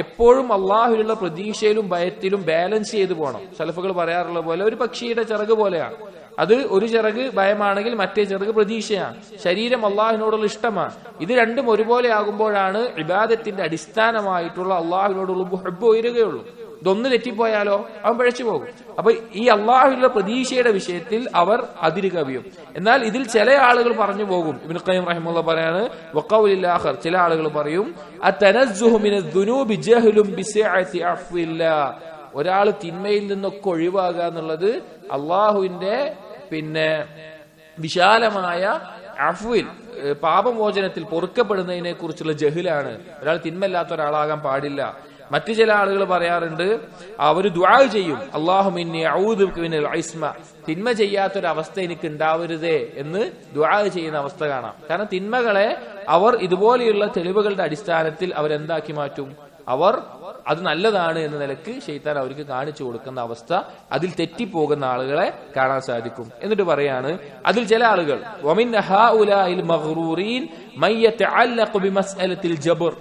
എപ്പോഴും അള്ളാഹുവിലുള്ള പ്രതീക്ഷയിലും ഭയത്തിലും ബാലൻസ് ചെയ്തു പോകണം. സലഫുകൾ പറയാറുള്ള പോലെ ഒരു പക്ഷിയുടെ ചിറക് പോലെയാണ്. അത് ഒരു ചിറക് ഭയമാണെങ്കിൽ മറ്റേ ചിറക് പ്രതീക്ഷയാണ്. ശരീരം അള്ളാഹുവിനോടുള്ള ഇഷ്ടമാണ്. ഇത് രണ്ടും ഒരുപോലെ ആകുമ്പോഴാണ് ഇബാദത്തിന്റെ അടിസ്ഥാനമായിട്ടുള്ള അള്ളാഹുവിനോടുള്ള മുഹബ്ബ് ഉയരുകയുള്ളൂ. ഇതൊന്ന് തെറ്റിപ്പോയാലോ അവൻ പിഴച്ചു പോകും. അപ്പൊ ഈ അള്ളാഹുവിന്റെ പ്രതീക്ഷയുടെ വിഷയത്തിൽ അവർ അതിര് കവിയും. എന്നാൽ ഇതിൽ ചില ആളുകൾ പറഞ്ഞു പോകും. ഇബ്നുൽ ഖയ്യിം റഹിമഹുല്ലാഹ് പറയാണ് വഖൗലിൽ ആഖർ, ചില ആളുകൾ പറയും അത്തനസ്സുഹു മിനദ് ദുനൂബി ജഹ്ലുൻ ബിസിഅതി അഫ്വില്ലാഹ്, ഒരാൾ തിന്മയിൽ നിന്നൊക്കെ ഒഴിവാകുക എന്നുള്ളത് അള്ളാഹുവിന്റെ വിശാലമായ അഫ്വിൽ, പാപമോചനത്തിൽ പൊറുക്കപ്പെടുന്നതിനെ കുറിച്ചുള്ള ജഹ്ലാണ്. ഒരാൾ തിന്മല്ലാത്ത ഒരാളാകാൻ പാടില്ല. മറ്റു ചില ആളുകൾ പറയാറുണ്ട്, അവര് ദുആ ചെയ്യും, അല്ലാഹുമ്മ ഇന്നി അഊദു ബിക മിനൽ ഇസ്മ, തിന്മ ചെയ്യാത്തൊരവസ്ഥ എനിക്ക് ഉണ്ടാവരുതേ എന്ന് ദുആ ചെയ്യുന്ന അവസ്ഥ കാണാം. കാരണം തിന്മകളെ അവർ ഇതുപോലെയുള്ള തെളിവുകളുടെ അടിസ്ഥാനത്തിൽ അവരെന്താക്കി മാറ്റും? അവർ അത് നല്ലതാണ് എന്ന നിലക്ക് ശൈത്താൻ അവർക്ക് കാണിച്ചു കൊടുക്കുന്ന അവസ്ഥ, അതിൽ തെറ്റിപ്പോകുന്ന ആളുകളെ കാണാൻ സാധിക്കും. എന്നിട്ട് പറയാണ്, അതിൽ ചില ആളുകൾ വമിൻ ഹൗലാഇൽ മഗ്റൂരീൻ മൻ യതഅല്ലഖു ബിമസ്അലത്തിൽ ജബർ,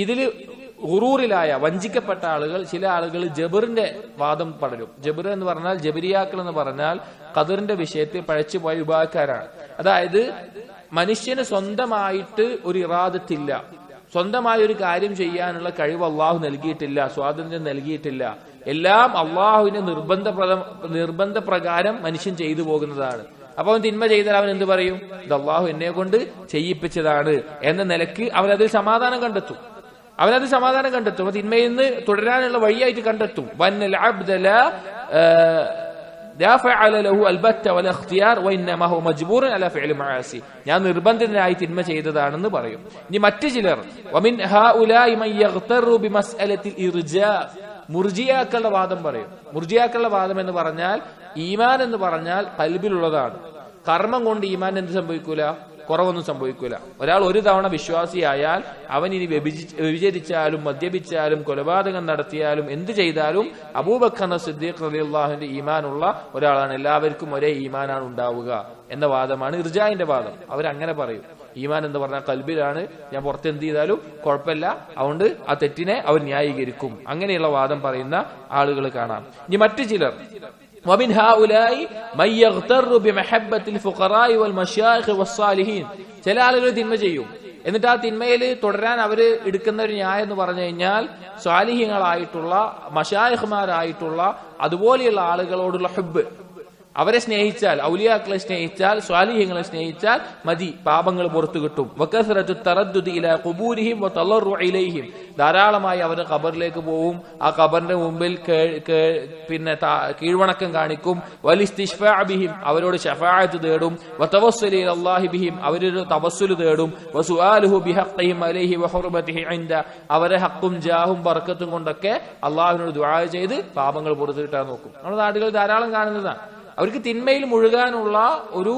ഇതിൽ ഗുറൂറിലായ വഞ്ചിക്കപ്പെട്ട ആളുകൾ, ചില ആളുകൾ ജബറിന്റെ വാദം പടരും. ജബർ എന്ന് പറഞ്ഞാൽ, ജബരിയാക്കൾ എന്ന് പറഞ്ഞാൽ ഖദറിന്റെ വിഷയത്തിൽ പഴച്ചുപോയ വിഭാഗക്കാരാണ്. അതായത് മനുഷ്യന് സ്വന്തമായിട്ട് ഒരു ഇറാദത്തില്ല, സ്വന്തമായ ഒരു കാര്യം ചെയ്യാനുള്ള കഴിവ് അള്ളാഹു നൽകിയിട്ടില്ല, സ്വാതന്ത്ര്യം നൽകിയിട്ടില്ല. എല്ലാം അള്ളാഹുവിന്റെ നിർബന്ധ പ്രകാരം മനുഷ്യൻ ചെയ്തു പോകുന്നതാണ്. അപ്പൊ അവൻ തിന്മ ചെയ്താൽ അവൻ എന്ത് പറയും? ഇത് അള്ളാഹു എന്നെ കൊണ്ട് ചെയ്യിപ്പിച്ചതാണ് എന്ന നിലക്ക് അവനതിൽ സമാധാനം കണ്ടെത്തും. അപ്പൊ തിന്മയിൽ നിന്ന് തുടരാനുള്ള വഴിയായിട്ട് കണ്ടെത്തും. ഞാൻ നിർബന്ധിതനായി തിന്മ ചെയ്തതാണെന്ന് പറയും. ഇനി മറ്റു ചിലർ മുർജിയാക്കളുടെ വാദം പറയും. മുർജിയാക്കളുടെ വാദം എന്ന് പറഞ്ഞാൽ ഈമാൻ എന്ന് പറഞ്ഞാൽ ഖൽബിലുള്ളതാണ്. കർമ്മം കൊണ്ട് ഈമാൻ എന്ത് സംഭവിക്കൂല? കുറവൊന്നും സംഭവിക്കൂല. ഒരാൾ ഒരു തവണ വിശ്വാസിയായാൽ അവൻ ഇനി വ്യഭിചരിച്ചാലും മദ്യപിച്ചാലും കൊലപാതകം നടത്തിയാലും എന്ത് ചെയ്താലും അബൂബക്കർ സിദ്ദീഖ് റളിയല്ലാഹുവിന്റെ ഈമാനുള്ള ഒരാളാണ്. എല്ലാവർക്കും ഒരേ ഈമാനാണ് ഉണ്ടാവുക എന്ന വാദമാണ് ഇർജാഇന്റെ വാദം. അവരങ്ങനെ പറയും. ഈമാൻ എന്ന് പറഞ്ഞാൽ കൽബിലാണ്, ഞാൻ പുറത്ത് എന്ത് ചെയ്താലും കുഴപ്പമില്ല, അതുകൊണ്ട് ആ തെറ്റിനെ അവർ ന്യായീകരിക്കും. അങ്ങനെയുള്ള വാദം പറയുന്ന ആളുകൾ കാണാം. ഇനി മറ്റു ചിലർ ومن هؤلاء من يغتر بمحبة الفقراء والمشايخ والصالحين. ചില ആളുകൾ തിന്മ ചെയ്യും, എന്നിട്ട് ആ തിന്മയിൽ തുടരാൻ അവര് എടുക്കുന്ന ഒരു ന്യായം എന്ന് പറഞ്ഞു കഴിഞ്ഞാൽ സ്വാലിഹീങ്ങളായിട്ടുള്ള മശായിഖ്മാരായിട്ടുള്ള അതുപോലെയുള്ള ആളുകളോടുള്ള ഹുബ്ബ്, അവരെ സ്നേഹിച്ചാൽ, ഔലിയാക്കളെ സ്നേഹിച്ചാൽ, സ്വാലിഹീങ്ങളെ സ്നേഹിച്ചാൽ മതി, പാപങ്ങൾ പുറത്തു കിട്ടും. വകസറത്തു തറദ്ദുദി ഇലാ ഖുബൂരിഹിം വതളറു ഇലൈഹിം. ധാരാളമായി അവർ ഖബറിലേക്ക് പോവും, ആ ഖബറിന്റെ മുമ്പിൽ പിന്നെ കീഴ്വണക്കം കാണിക്കും. വലിസ്തിശ്ഫാ ബിഹിം, അവരോട് ശഫാഅത്ത് തേടും. വതവസ്സുലി ഇലല്ലാഹി ബിഹിം, അവരൊരു തവസ്സുൽ തേടും. വസുആലുഹു ബിഹഖ്ഹിം അലൈഹി വഹുർമതിഹി ഇൻദ, അവരെ ഹഖും ജാഹും ബർക്കത്തും കൊണ്ടൊക്കെ അല്ലാഹുവിനോട് ദുആ ചെയ്ത് പാപങ്ങൾ പുറത്തു കിട്ടാൻ നോക്കും. നമ്മുടെ നാടുകളിൽ ധാരാളം കാണുന്നതാണ്. അവർക്ക് തിന്മയിൽ മുഴുകാനുള്ള ഒരു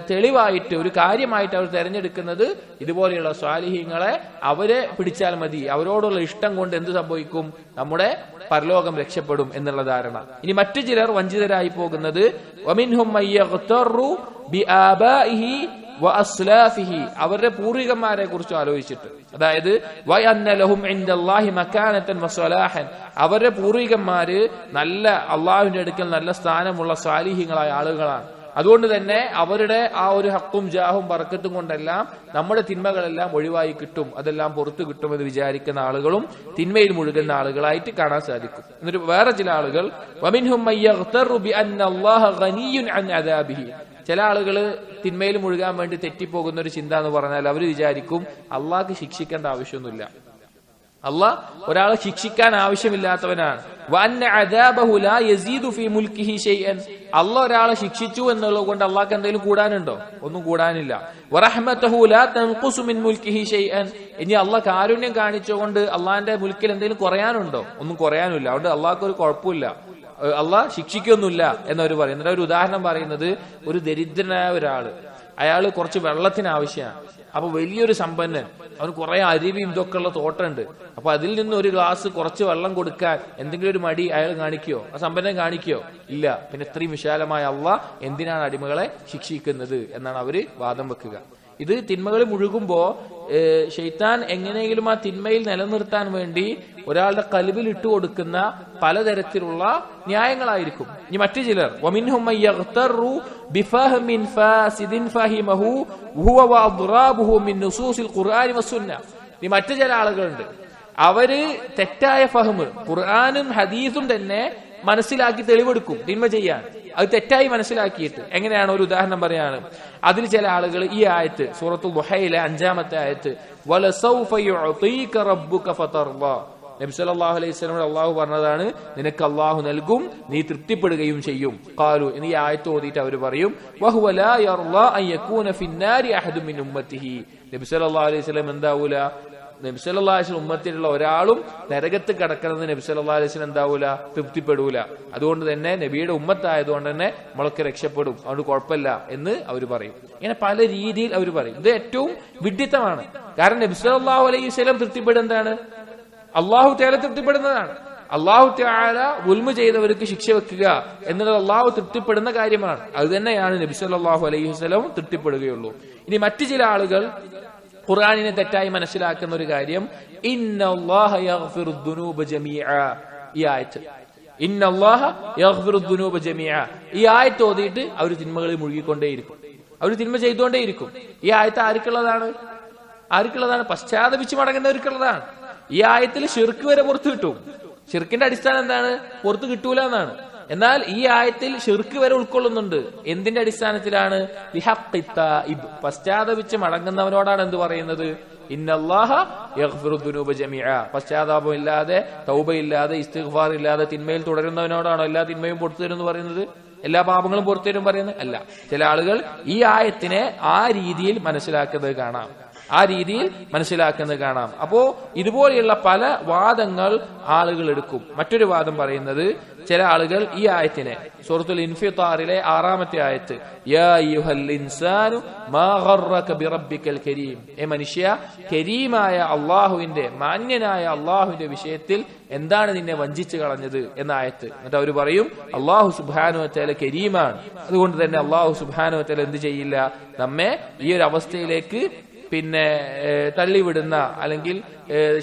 തെളിവായിട്ട്, ഒരു കാര്യമായിട്ട് അവർ തെരഞ്ഞെടുക്കുന്നത് ഇതുപോലെയുള്ള സ്വാലിഹീങ്ങളെ. അവരെ പിടിച്ചാൽ മതി, അവരോടുള്ള ഇഷ്ടം കൊണ്ട് എന്ത് സംഭവിക്കും? നമ്മുടെ പരലോകം രക്ഷപ്പെടും എന്നുള്ള ധാരണ. ഇനി മറ്റു ചിലർ വഞ്ചിതരായി പോകുന്നത് വമിൻഹും മയ്യഗ്തറു ബിആബാഇഹി വഅസ്ലാഫിഹി, അവരുടെ പൂർവികന്മാരെ കുറിച്ച് ആലോചിച്ചിട്ട്, അതായത് വഅന്ന ലഹും ഇൻദല്ലാഹി മകാനതൻ വസലാഹൻ, അവരുടെ പൂർവികന്മാര് നല്ല അള്ളാഹുവിന്റെ അടുക്കൽ നല്ല സ്ഥാനമുള്ള സ്വാലിഹീങ്ങളായ ആളുകളാണ്. അതുകൊണ്ട് തന്നെ അവരുടെ ആ ഒരു ഹക്കും ജാഹും ബർക്കത്തും കൊണ്ടെല്ലാം നമ്മുടെ തിന്മകളെല്ലാം ഒഴിവായി കിട്ടും, അതെല്ലാം പുറത്തു കിട്ടുമെന്ന് വിചാരിക്കുന്ന ആളുകളും തിന്മയിൽ മുഴുകുന്ന ആളുകളായിട്ട് കാണാൻ സാധിക്കും. എന്നിട്ട് വേറെ ചില ആളുകൾ വമിൻഹും മയ്യഗ്തറു ബിഅന്നല്ലാഹ ഗനിയ്യുൻ അൻ അദാബിഹി, ചില ആളുകൾ തിന്മയിൽ മുഴുകാൻ വേണ്ടി തെറ്റിപ്പോകുന്ന ഒരു ചിന്ത എന്ന് പറഞ്ഞാൽ അവർ വിചാരിക്കും അള്ളാഹ്ക്ക് ശിക്ഷിക്കേണ്ട ആവശ്യമൊന്നുമില്ല, അള്ളാഹ് ഒരാളെ ശിക്ഷിക്കാൻ ആവശ്യമില്ലാത്തവനാണ്. അള്ളാഹ് ഒരാളെ ശിക്ഷിച്ചു എന്നുള്ളത് കൊണ്ട് അള്ളാഹ്ക്ക് എന്തെങ്കിലും കൂടാനുണ്ടോ? ഒന്നും കൂടാനില്ല. ഇനി അള്ളാഹ് കാരുണ്യം കാണിച്ചുകൊണ്ട് അള്ളാഹിന്റെ മുൽക്കിൽ എന്തെങ്കിലും കുറയാനുണ്ടോ? ഒന്നും കുറയാനില്ല. അതുകൊണ്ട് അള്ളാഹ്ക്ക് ഒരു കുഴപ്പമില്ല, അള്ളാഹ് ശിക്ഷിക്കൊന്നുമില്ല എന്നവർ പറയും. എന്നിട്ട് ഒരു ഉദാഹരണം പറയുന്നത്, ഒരു ദരിദ്രനായ ഒരാള്, അയാള് കുറച്ച് വെള്ളത്തിന് ആവശ്യമാണ്. അപ്പൊ വലിയൊരു സമ്പന്നൻ, അവന് കുറെ അരുവിയും ഇതൊക്കെ ഉള്ള തോട്ടമുണ്ട്. അപ്പൊ അതിൽ നിന്ന് ഒരു ഗ്ലാസ് കുറച്ച് വെള്ളം കൊടുക്കാൻ എന്തെങ്കിലും ഒരു മടി അയാൾ കാണിക്കോ? ആ സമ്പന്നൻ കാണിക്കോ? ഇല്ല. പിന്നെ ഇത്രയും വിശാലമായ അള്ളാഹ് എന്തിനാണ് അടിമകളെ ശിക്ഷിക്കുന്നത് എന്നാണ് അവര് വാദം വെക്കുക. ഇത് തിന്മകൾ മുഴുകുമ്പോ ശൈത്താൻ എങ്ങനെയെങ്കിലും ആ തിന്മയിൽ നിലനിർത്താൻ വേണ്ടി ഒരാളുടെ കൽബിൽ ഇട്ടുകൊടുക്കുന്ന പലതരത്തിലുള്ള ന്യായങ്ങളായിരിക്കും. ഇനി മറ്റു ചിലർ വമിൻഹും മയ്യഗ്തറു ബിഫഹ്മിൻ ഫാസിദിൻ ഫഹിമഹു വഹുവ വഅദ്റാബുഹു മിൻ നുസൂസിൽ ഖുർആനി വസുന്ന. ഈ മറ്റു ചില ആളുകളുണ്ട്, അവര് തെറ്റായ ഫഹ്മ്, ഖുർആനും ഹദീസും തന്നെ മനസ്സിലാക്കി തെളിവെടുക്കും തിന്മ ചെയ്യാൻ. അത് തെറ്റായി മനസ്സിലാക്കിയിട്ട് എങ്ങനെയാണ്? ഒരു ഉദാഹരണം പറയാണ്. അതിൽ ചില ആളുകൾ ഈ ആയത്ത്, സൂറത്തുൽ ദുഹയിലെ 5-ാമത്തെ ആയത്ത്, വലസൗഫ യുഅതീക റബ്ബുക ഫതർദാ, നബി സല്ലല്ലാഹു അലൈഹി വസല്ലമയോട് അള്ളാഹു പറഞ്ഞതാണ്, നിനക്ക് അള്ളാഹു നൽകും, നീ തൃപ്തിപ്പെടുകയും ചെയ്യും. ഖാലു, ഈ ആയത്ത് ഓതിയിട്ട് അവർ പറയും, വഹുവ ലാ യർളാ അൻ യകൂന ഫിന്നാരി അഹദു മിൻ ഉമ്മത്തിഹി, നബി സല്ലല്ലാഹു അലൈഹി വസല്ലം എന്താവൂല, നബി സല്ലല്ലാഹു അലൈഹി വസല്ലം ഉമ്മത്തിലുള്ള ഒരാളും നരകത്ത് കിടക്കണമെന്ന് നബി സല്ലല്ലാഹു അലൈഹി വസല്ലം എന്താവൂല, തൃപ്തിപ്പെടൂല. അതുകൊണ്ട് തന്നെ നബിയുടെ ഉമ്മത്തായതുകൊണ്ട് തന്നെ നമ്മളൊക്കെ രക്ഷപ്പെടും, അതുകൊണ്ട് കുഴപ്പമില്ല എന്ന് അവർ പറയും. ഇങ്ങനെ പല രീതിയിൽ അവർ പറയും. ഇത് ഏറ്റവും വിഡ്ഢിത്തമാണ്. കാരണം നബി സല്ലല്ലാഹു അലൈഹി വസല്ലം തൃപ്തിപ്പെടുന്നതാണ്, അള്ളാഹു തആല തൃപ്തിപ്പെടുന്നതാണ്. അള്ളാഹു തആല ഉൽമ ചെയ്തവർക്ക് ശിക്ഷ വെക്കുക എന്നുള്ളത് അള്ളാഹു തൃപ്തിപ്പെടുന്ന കാര്യമാണ്. അത് തന്നെയാണ് നബി സല്ലല്ലാഹു അലൈഹി വസല്ലം തൃപ്തിപ്പെടുകയുള്ളൂ. ഇനി മറ്റു ചില ആളുകൾ ഖുർആനിനെ തെറ്റായി മനസ്സിലാക്കുന്ന ഒരു കാര്യം, ഇന്നല്ലാഹ യഗ്ഫിറു ദുനൂബ ജമീഅ, ഈ ആയത്ത്, ഇന്നല്ലാഹ യഗ്ഫിറു ദുനൂബ ജമീഅ, ഈ ആയത്ത് ഓതിയിട്ട് അവർ തിന്മകളിൽ മുഴുകിക്കൊണ്ടേയിരിക്കും, അവർ തിന്മ ചെയ്തുകൊണ്ടേയിരിക്കും. ഈ ആയത്ത് ആർക്കുള്ളതാണ്? പശ്ചാത്തപിച്ച് മടങ്ങുന്നവർക്കുള്ളതാണ്. ഈ ആയത്തിൽ ശിർക്ക് വരെ പുറത്തു കിട്ടും. ശിർക്കിന്റെ അടിസ്ഥാനം എന്താണ്? പുറത്തു കിട്ടൂല എന്നാണ്. എന്നാൽ ഈ ആയത്തിൽ ശിർക്ക് വരെ ഉൾക്കൊള്ളുന്നുണ്ട്. എന്തിന്റെ അടിസ്ഥാനത്തിലാണ്? പശ്ചാത്തപിച്ച് മടങ്ങുന്നവനോടാണ് എന്ത് പറയുന്നത്? ഇന്നല്ലാഹ യഗ്ഫിറു ദുനൂബ ജമീഅ. പശ്ചാത്താപം ഇല്ലാതെ, തൗബ ഇല്ലാതെ, ഇസ്തിഗ്ഫാർ ഇല്ലാതെ തിന്മയിൽ തുടരുന്നവനോടാണോ എല്ലാ തിന്മയും പുറത്തു തരും എന്ന് പറയുന്നത്? എല്ലാ പാപങ്ങളും പുറത്തു തരും പറയുന്നത് അല്ല. ചില ആളുകൾ ഈ ആയത്തിനെ ആ രീതിയിൽ മനസ്സിലാക്കുന്നത് കാണാം. അപ്പോ ഇതുപോലെയുള്ള പല വാദങ്ങൾ ആളുകൾ എടുക്കും. മറ്റൊരു വാദം പറയുന്നത്, ചില ആളുകൾ ഈ ആയത്തിനെ സൂറത്തുൽ ഇൻഫിത്താറിലെ 6-ാമത്തെ ആയത്ത്, യാ അയ്യുഹൽ ഇൻസാനു മാ ഗർറക ബിറബ്ബിക്കൽ കരീം, മനുഷ്യ, കരീമായ അള്ളാഹുവിന്റെ, മാന്യനായ അള്ളാഹുവിന്റെ വിഷയത്തിൽ എന്താണ് നിന്നെ വഞ്ചിച്ചു കളഞ്ഞത് എന്ന ആയത്ത്. എന്നിട്ട് അവർ പറയും, അള്ളാഹു സുബ്ഹാനഹു വ തആല കരീമാണ്, അതുകൊണ്ട് തന്നെ അള്ളാഹു സുബ്ഹാനഹു വ തആല എന്ത് ചെയ്യില്ല, നമ്മെ ഈ ഒരു അവസ്ഥയിലേക്ക് തള്ളിവിടുന്ന അല്ലെങ്കിൽ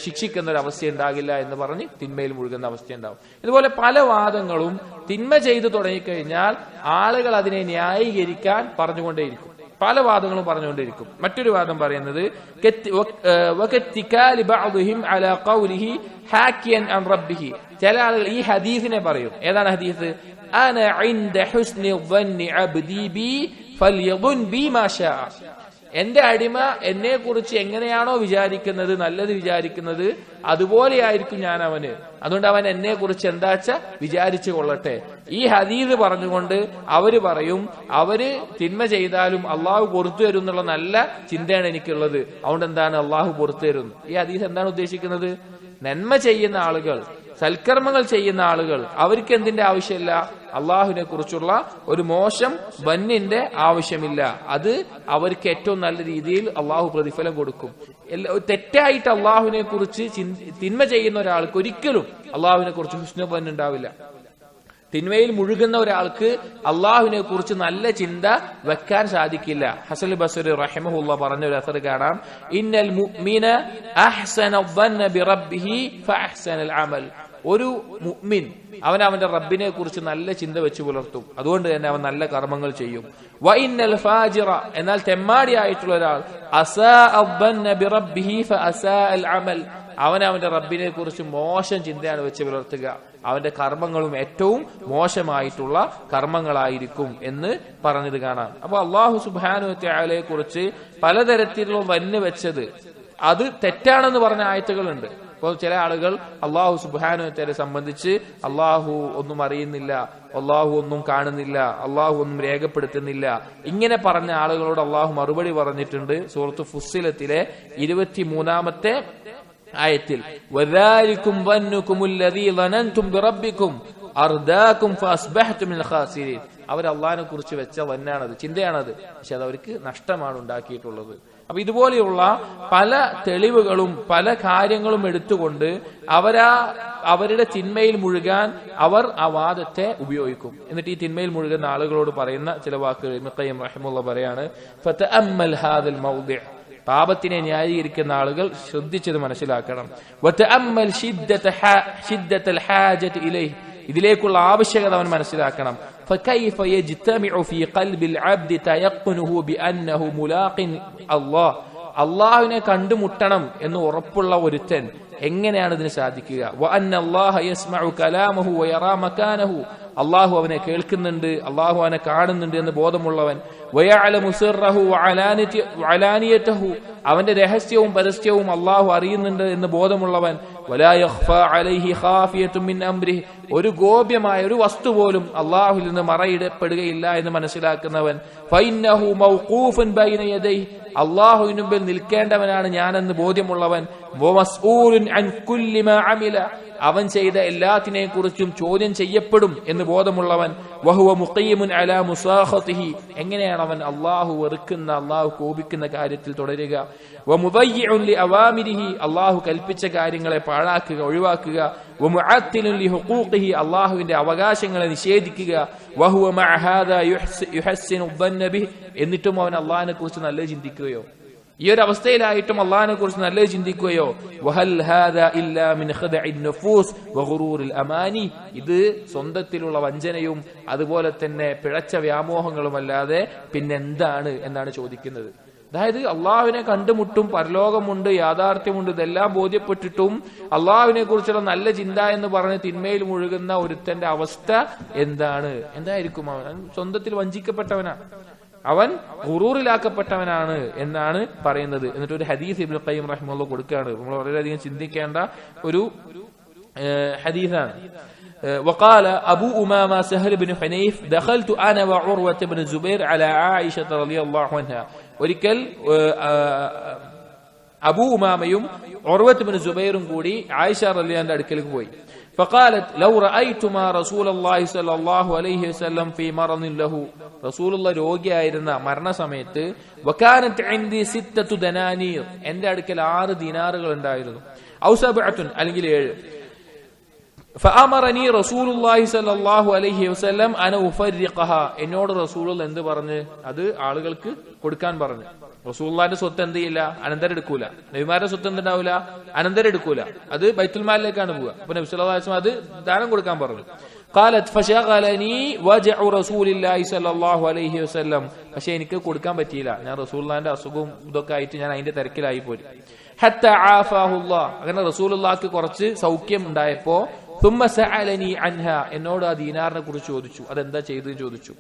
ശിക്ഷിക്കുന്ന ഒരു അവസ്ഥ ഉണ്ടാകില്ല എന്ന് പറഞ്ഞ് തിന്മയിൽ മുഴുകുന്ന അവസ്ഥ ഉണ്ടാവും. ഇതുപോലെ പല വാദങ്ങളും തിന്മ ചെയ്തു തുടങ്ങിക്കഴിഞ്ഞാൽ ആളുകൾ അതിനെ ന്യായീകരിക്കാൻ പറഞ്ഞുകൊണ്ടേയിരിക്കും. പല വാദങ്ങളും പറഞ്ഞുകൊണ്ടിരിക്കും. മറ്റൊരു വാദം പറയുന്നത്, ചില ആളുകൾ ഈ ഹദീസിനെ പറയും. ഏതാണ് ഹദീസ്? അന ഇൻദ ഹുസ്നി ظنി അബ്ദി ബി ഫൽയظن ബി മാ ശാഅ. എന്റെ അടിമ എന്നെ കുറിച്ച് എങ്ങനെയാണോ വിചാരിക്കുന്നത്, നല്ലത് വിചാരിക്കുന്നത്, അതുപോലെയായിരിക്കും ഞാൻ അവന്. അതുകൊണ്ട് അവൻ എന്നെ കുറിച്ച് എന്താച്ച വിചാരിച്ചു കൊള്ളട്ടെ. ഈ ഹദീസ് പറഞ്ഞുകൊണ്ട് അവര് പറയും, അവര് തിന്മ ചെയ്താലും അള്ളാഹു പുറത്തു തരും എന്നുള്ള നല്ല ചിന്തയാണ് എനിക്കുള്ളത്, അതുകൊണ്ട് എന്താണ് അള്ളാഹു പുറത്തു തരും. ഈ ഹദീസ് എന്താണ് ഉദ്ദേശിക്കുന്നത്? നന്മ ചെയ്യുന്ന ആളുകൾ, സൽക്കർമ്മങ്ങൾ ചെയ്യുന്ന ആളുകൾ, അവർക്ക് എന്തിന്റെ ആവശ്യമില്ല? അള്ളാഹുവിനെ കുറിച്ചുള്ള ഒരു മോശം വന്നിന്റെ ആവശ്യമില്ല. അത് അവർക്ക് ഏറ്റവും നല്ല രീതിയിൽ അള്ളാഹു പ്രതിഫലം കൊടുക്കും. തെറ്റായിട്ട് അള്ളാഹുവിനെ കുറിച്ച് തിന്മ ചെയ്യുന്ന ഒരാൾക്ക് ഒരിക്കലും അള്ളാഹുവിനെ കുറിച്ച് ഹുസ്നു വന്നുണ്ടാവില്ല. തിന്മയിൽ മുഴുകുന്ന ഒരാൾക്ക് അള്ളാഹുവിനെ കുറിച്ച് നല്ല ചിന്ത വെക്കാൻ സാധിക്കില്ല. ഹസൻ ബസ്രി റഹിമഹുല്ലാഹ് പറഞ്ഞ ഒരു അസർ കാണാം, ഇന്നൽ മുഅ്മിന അഹ്സന ظن بربه فاحسن العمل. ഒരു മുഅ്മിൻ അവൻ അവന്റെ റബ്ബിനെ കുറിച്ച് നല്ല ചിന്ത വെച്ച് പുലർത്തും, അതുകൊണ്ട് തന്നെ അവൻ നല്ല കർമ്മങ്ങൾ ചെയ്യും. വഇന്നൽ ഫാജിറ, എന്നാൽ തെമ്മാടിയായിട്ടുള്ള ഒരാൾ, അസാഅ ظن بربه فاساء العمل, അവൻ അവന്റെ റബ്ബിനെ കുറിച്ച് മോശം ചിന്തയാണ് വെച്ച് പുലർത്തുക, അവന്റെ കർമ്മങ്ങളും ഏറ്റവും മോശമായിട്ടുള്ള കർമ്മങ്ങളായിരിക്കും എന്ന് പറഞ്ഞത് കാണാം. അപ്പൊ അള്ളാഹു സുബ്ഹാനഹു വ തആലയെ കുറിച്ച് പലതരത്തിലുള്ള വന്ന് വെച്ചത് അത് തെറ്റാണെന്ന് പറഞ്ഞ ആയത്തുകളുണ്ട്. അപ്പോൾ ചില ആളുകൾ അള്ളാഹു സുബ്ഹാനഹു വ തആലയെ സംബന്ധിച്ച് അള്ളാഹു ഒന്നും അറിയുന്നില്ല, അള്ളാഹു ഒന്നും കാണുന്നില്ല, അള്ളാഹു ഒന്നും രേഖപ്പെടുത്തുന്നില്ല, ഇങ്ങനെ പറഞ്ഞ ആളുകളോട് അള്ളാഹു മറുപടി പറഞ്ഞിട്ടുണ്ട് സൂറത്ത് ഫുസ്സിലത്തിലെ 23-ാമത്തെ ആയത്തിൽ, വദാലികും വന്നുകുമുല്ലദീ ളനൻതും ബിറബ്ബികും അർദാകും ഫഅസ്ബഹ്തും മിനൽ ഖാസിരീൻ. അവർ അള്ളാഹിനെ കുറിച്ച് വെച്ച വന്നാണത്, ചിന്തയാണത്, പക്ഷെ അത് അവർക്ക് നഷ്ടമാണ് ഉണ്ടാക്കിയിട്ടുള്ളത്. അപ്പൊ ഇതുപോലെയുള്ള പല തെളിവുകളും പല കാര്യങ്ങളും എടുത്തുകൊണ്ട് അവരുടെ തിന്മയിൽ മുഴുകാൻ അവർ ആ വാദത്തെ ഉപയോഗിക്കും. എന്നിട്ട് ഈ തിന്മയിൽ മുഴുകുന്ന ആളുകളോട് പറയുന്ന ചില വാക്കുകൾ ഇബ്നു ഖയ്യിം റഹിമഹുല്ലാഹ് പറയാണ്, ഫതഅമ്മൽ ഹാദൽ മൗദിഅ, പാപത്തിനെ ന്യായീകരിക്കുന്ന ആളുകൾ ശ്രദ്ധിച്ചത് മനസ്സിലാക്കണം. വതഅമ്മൽ ശിദ്ദത്തൽ ഹാജത ഇലൈഹി, ഇതിലേക്കുള്ള ആവശ്യകത അവൻ മനസ്സിലാക്കണം. فكيف يجتمع في قلب العبد تيقنه بأنه ملاق الله, അള്ളാഹുവിനെ കണ്ടുമുട്ടണം എന്ന് ഉറപ്പുള്ള ഒരുത്തൻ എങ്ങനെയാണ് ഇതിന് സാധിക്കുക? വഅന്ന അല്ലാഹ യസ്മഉ കലാമഹു വയറാ മകാനഹു, അള്ളാഹു അവനെ കേൾക്കുന്നുണ്ട്, അള്ളാഹു അവനെ കാണുന്നുണ്ട് എന്ന് ബോധമുള്ളവൻ. വയഅലമു സിർറഹു വഅലാനിയതഹു, അവന്റെ രഹസ്യവും പരസ്യവും അള്ളാഹു അറിയുന്നുണ്ട് എന്ന് ബോധമുള്ളവൻ. വലാ യഖ്ഫാ അലൈഹി ഖാഫിയത്തുൻ മിൻ അംരിഹി, ഒരു ഗോപ്യമായ ഒരു വസ്തു പോലും അള്ളാഹുവിൽ നിന്ന് മറയിടപ്പെടുകയില്ല എന്ന് മനസ്സിലാക്കുന്നവൻ. ഫഇന്നഹു മൗഖൂഫുൻ ബൈന യദൈഹി, അള്ളാഹുവിന് മുമ്പിൽ നിൽക്കേണ്ടവനാണ് ഞാനെന്ന് ബോധ്യമുള്ളവൻ. വമസ്ഊലുൻ അൻ കുല്ലി മാ അമില, അവൻ ചെയ്ത എല്ലാത്തിനെ കുറിച്ചും ചോദ്യം ചെയ്യപ്പെടും എന്ന് ബോധമുള്ളവൻ. വഹുവ മുഖീമുൻ അലാ മുസാഖതിഹി, എങ്ങനെയാണ് അവൻ അള്ളാഹു വെറുക്കുന്ന അള്ളാഹു കോപിക്കുന്ന കാര്യത്തിൽ തുടരുക. വമുദയ്യിഉൻ ലി അവാമിരിഹി, അള്ളാഹു കൽപ്പിച്ച കാര്യങ്ങളെ പാഴാക്കുക, ഒഴിവാക്കുക. വമുഅത്തിലുൻ ലി ഹുഖൂഖിഹി, അള്ളാഹുവിന്റെ അവകാശങ്ങളെ നിഷേധിക്കുക. വഹുവ മഅ ഹാദാ യുഹസ്സിനു ظن ബിഹി, എന്നിട്ടും അവൻ അള്ളാഹിനെ കുറിച്ച് നല്ല ചിന്തിക്കുകയോ, ഈ ഒരു അവസ്ഥയിലായിട്ടും അള്ളാഹിനെ കുറിച്ച് നല്ല ചിന്തിക്കുകയോ. വഹൽ ഹാദാ ഇല്ലാ മിൻ ഖദഇൻ നുഫൂസ് വഗുറൂറിൽ അമാനി, ഇത് സ്വന്തത്തിലുള്ള വഞ്ചനയും അതുപോലെ തന്നെ പിഴച്ച വ്യാമോഹങ്ങളുമല്ലാതെ പിന്നെന്താണ് എന്നാണ് ചോദിക്കുന്നത്. അതായത് അള്ളാഹുവിനെ കണ്ടുമുട്ടും, പരലോകമുണ്ട്, യാഥാർത്ഥ്യമുണ്ട്, ഇതെല്ലാം ബോധ്യപ്പെട്ടിട്ടും അള്ളാഹുവിനെ കുറിച്ചുള്ള നല്ല ചിന്ത എന്ന് പറഞ്ഞ് തിന്മയിൽ മുഴുകുന്ന ഒരുത്തന്റെ അവസ്ഥ എന്തായിരിക്കും? അവൻ സ്വന്തത്തിൽ വഞ്ചിക്കപ്പെട്ടവനാണ്, അവൻ ഗുറൂറിലാക്കപ്പെട്ടവനാണ് എന്നാണ് പറയുന്നത്. എന്നിട്ട് ഒരു ഹദീസ് ഇബ്നുൽ ഖയ്യിം റഹിമഹുല്ലാഹ് കൊടുക്കുകയാണ്. നമ്മൾ വളരെയധികം ചിന്തിക്കേണ്ട ഒരു ഹദീസാണ്. وقال أبو أمامة سهل بن حنيف دخلت أنا وعروة بن الزبير على عائشة رضي الله عنها. ഒരിക്കൽ അബൂ ഉമാമയും ഉർവത്ത് ബിൻ സുബൈറും കൂടി ആയിഷ റളിയല്ലാഹുവിന്റെ അടുക്കലേക്ക് പോയി. فقالت لو رأيتما رسول الله صلى الله عليه وسلم في مرض له. റസൂലുള്ളാഹി രോഗിയായിരുന്ന മരണസമയത്ത് وكانت عندي 6 دنانير, എന്റെ അടുക്കൽ 6 ദിനാറുകൾ ഉണ്ടായിരുന്നു. ഔ സബഅത്തുൻ, അല്ലെങ്കിൽ 7. فأمرني رسول الله صلى الله عليه وسلم أن أفرقها. എന്നോട് റസൂലുള്ളാഹി എന്ത് പറഞ്ഞു? അത് ആളുകൾക്ക് കൊടുക്കാൻ പറഞ്ഞു. റസൂലുള്ളാഹിന്റെ സ്വത്ത് എന്ത് ചെയ്യില്ല? അനന്തരം എടുക്കൂല. നബിമാരുടെ സ്വത്ത് എന്തുണ്ടാവില്ല? അനന്തരം എടുക്കൂല. അത് ബൈത്തുൽ മാലിലേക്കാണ് പോവുക. അപ്പൊ നബി സല്ലല്ലാഹു അലൈഹി വസല്ലം അത് ദാനം കൊടുക്കാൻ പറഞ്ഞു. قالت فشغلني وجع رسول الله صلى الله عليه وسلم. പക്ഷെ എനിക്ക് കൊടുക്കാൻ പറ്റിയില്ല. ഞാൻ റസൂലുള്ളാഹിന്റെ അസുഖവും ഇതൊക്കെ ആയിട്ട് ഞാൻ അതിന്റെ തിരക്കിലായി പോയി. حتى عافاه الله. അങ്ങനെ റസൂലുള്ളാഹിക്ക് കുറച്ച് സൗഖ്യം ഉണ്ടായപ്പോ ثم سألني عنها, എന്നോട് ആ ദീനാറിനെ കുറിച്ച് ചോദിച്ചു. അതെന്താ ചെയ്തു ചോദിച്ചു.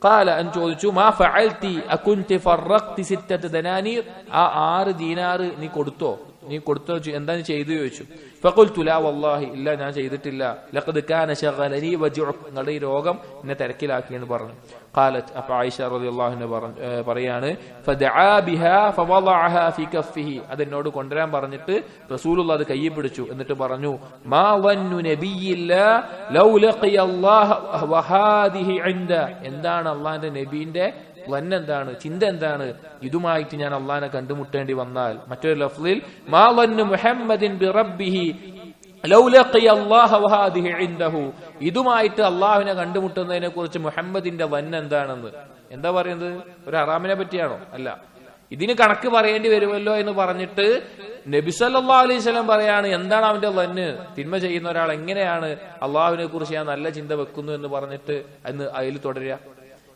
قال അൻ ചോദിച്ചു മാ ഫഅൽതി അകുൻത ഫറഖ്തി 6 ദനാനീർ. ആ 6 ദീനാറ് നീ കൊടുത്തോ എന്താ നീ ചെയ്തു ചോദിച്ചു. فقلت لا والله, ഇല്ല ഞാൻ ചെയ്തിട്ടില്ല. لقد كان شغلني وجعك, നിങ്ങളുടെ ഈ രോഗം എന്നെ തിരക്കിലാക്കി എന്ന് പറഞ്ഞു. قالت അപ്പൊ ആയിഷ റളിയല്ലാഹു അൻഹ പറയാണ് فدعا بها فوضعها في كفه. അതെന്നോട് കൊണ്ടുവരാൻ പറഞ്ഞിട്ട് റസൂലുള്ളാഹി അത് കയ്യിൽ പിടിച്ചു. എന്നിട്ട് പറഞ്ഞു ما ظن نبي الله لو لقي الله وهذه عنده. എന്താണ് അള്ളാഹിന്റെ നബിന്റെ എന്താണ് ചിന്ത, എന്താണ് ഇതുമായിട്ട് ഞാൻ അള്ളാഹിനെ കണ്ടുമുട്ടേണ്ടി വന്നാൽ. മറ്റൊരു ലഫ്ളിൽ മാ വന്നു മുഹമ്മദിൻ ബിറബ്ബിഹി ലൗ ലഖിയ അല്ലാഹ വഹാദിഹി ഇൻദഹു. ഇതുമായിട്ട് അള്ളാഹുവിനെ കണ്ടുമുട്ടുന്നതിനെ കുറിച്ച് മുഹമ്മദിന്റെ എന്താണെന്ന് എന്താ പറയുന്നത്? ഒരു ഹറാമിനെ പറ്റിയാണോ? അല്ല, ഇതിന് കണക്ക് പറയേണ്ടി വരുമല്ലോ എന്ന് പറഞ്ഞിട്ട് നബി സല്ലല്ലാഹു അലൈഹി വസല്ലം പറയാണ് എന്താണ് അവന്റെ വന്ന്. തിന്മ ചെയ്യുന്ന ഒരാൾ എങ്ങനെയാണ് അള്ളാഹുവിനെ കുറിച്ച് ഞാൻ നല്ല ചിന്ത വെക്കുന്നു എന്ന് പറഞ്ഞിട്ട് അന്ന് അതിൽ തുടരുക?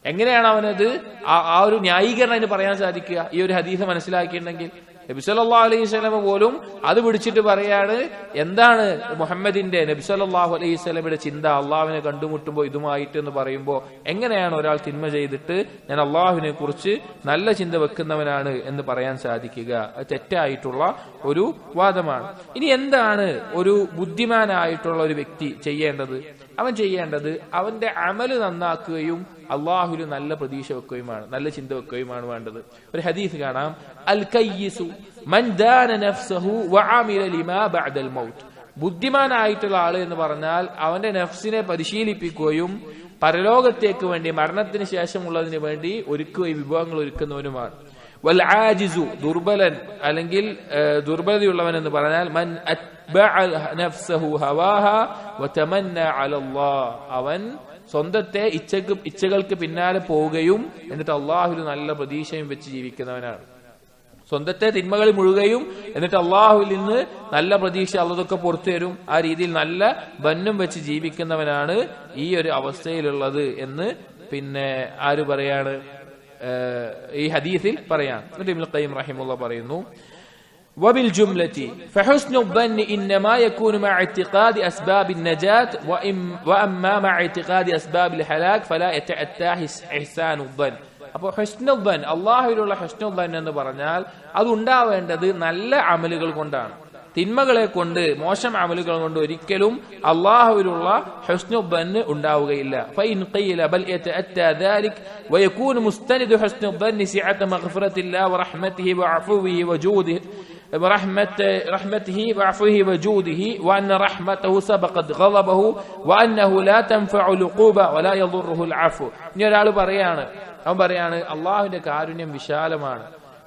എങ്ങനെയാണ് അവനത് ആ ഒരു ന്യായീകരണം അതിന് പറയാൻ സാധിക്കുക? ഈ ഒരു ഹദീസ് മനസ്സിലാക്കിയിട്ടുണ്ടെങ്കിൽ നബി സല്ലല്ലാഹു അലൈഹി വസല്ലം പോലും അത് പിടിച്ചിട്ട് പറയാണ് എന്താണ് മുഹമ്മദിന്റെ നബി സല്ലല്ലാഹു അലൈഹി വസല്ലമയുടെ ചിന്ത അള്ളാഹുവിനെ കണ്ടുമുട്ടുമ്പോൾ ഇതുമായിട്ട് എന്ന് പറയുമ്പോൾ എങ്ങനെയാണ് ഒരാൾ തിന്മ ചെയ്തിട്ട് ഞാൻ അള്ളാഹുവിനെ കുറിച്ച് നല്ല ചിന്ത വെക്കുന്നവനാണ് എന്ന് പറയാൻ സാധിക്കുക? അത് തെറ്റായിട്ടുള്ള ഒരു വാദമാണ്. ഇനി എന്താണ് ഒരു ബുദ്ധിമാനായിട്ടുള്ള ഒരു വ്യക്തി ചെയ്യേണ്ടത്? അവൻ ചെയ്യേണ്ടത് അവന്റെ അമല് നന്നാക്കുകയും അള്ളാഹുവിന് നല്ല പ്രതീക്ഷ വെക്കുകയുമാണ്, നല്ല ചിന്ത വെക്കുകയുമാണ് വേണ്ടത്. ഒരു ഹദീസ് കാണാം, അൽ കയ്യിസു മൻ ദാന നഫ്സഹു വഅമില ലിമാ ബഅദൽ മൗത്ത്. ബുദ്ധിമാനായിട്ടുള്ള ആള് എന്ന് പറഞ്ഞാൽ അവന്റെ നഫ്സിനെ പരിശീലിപ്പിക്കുകയും പരലോകത്തേക്ക് വേണ്ടി മരണത്തിന് ശേഷമുള്ളതിന് വേണ്ടി വിഭവങ്ങൾ ഒരുക്കുന്നവനുമാണ്. വൽ ആജിസു, ദുർബലൻ അല്ലെങ്കിൽ ദുർബലതയുള്ളവൻ എന്ന് പറഞ്ഞാൽ മൻ അത്ബഅ നഫ്സഹു ഹവാഹ വതമന്ന അലല്ലാഹ്, അവൻ സ്വന്തത്തെ ഇച്ഛകൾക്ക് പിന്നാലെ പോവുകയും എന്നിട്ട് അള്ളാഹുവിൽ നല്ല പ്രതീക്ഷയും വെച്ച് ജീവിക്കുന്നവനാണ്. സ്വന്തത്തെ തിന്മകളിൽ മുഴുകയും എന്നിട്ട് അള്ളാഹുവിൽ നിന്ന് നല്ല പ്രതീക്ഷ അള്ളതൊക്കെ പുറത്തു തരും, ആ രീതിയിൽ നല്ല ബന്നും വെച്ച് ജീവിക്കുന്നവനാണ് ഈ ഒരു അവസ്ഥയിലുള്ളത് എന്ന് പിന്നെ ആര് പറയാണ്? ഈ ഹദീസിൽ പറയാം. ഇബ്നുൽ ഖയ്യിം റഹിമഹുല്ലാഹ് പറയുന്നു وبالجملة فحسن الظن إنما يكون مع اعتقاد أسباب النجاة وأما مع اعتقاد أسباب الهلاك فلا يتأتى إحسان الظن. അപ്പോൾ ഹുസ്നുൽ ദൻ, അള്ളാഹുവിലുള്ള ഹുസ്നുൽ ദൻ എന്ന് പറഞ്ഞാൽ അത് ഉണ്ടാവേണ്ടത് നല്ല അമലുകൾ കൊണ്ടാണ്. തിന്മകളെ കൊണ്ട്, മോശം അമലുകൾ കൊണ്ട് ഒരിക്കലും അള്ളാഹുവിലുള്ള ഹുസ്നുൽ ദൻ ഉണ്ടാവുകയില്ല. ഫഇൻ ഖീല ബൽ യതഅത്താ ദാലിക വയകൂന മുസ്തനിദു ഹുസ്നുൽ ദൻ സിഅത മഗ്ഫിറത്തില്ലാഹി വറഹ്മതിഹി വഅഫ്വിഹി വജൂദിഹി رحمته وعفوه وجوده وأن رحمته سبقت غضبه وأنه لا تنفع العقوبة ولا يضره العفو. ഇനി ഒരാൾ അവൻ പറയാണ് അള്ളാഹുവിന്റെ കാരുണ്യം വിശാലമാണ്,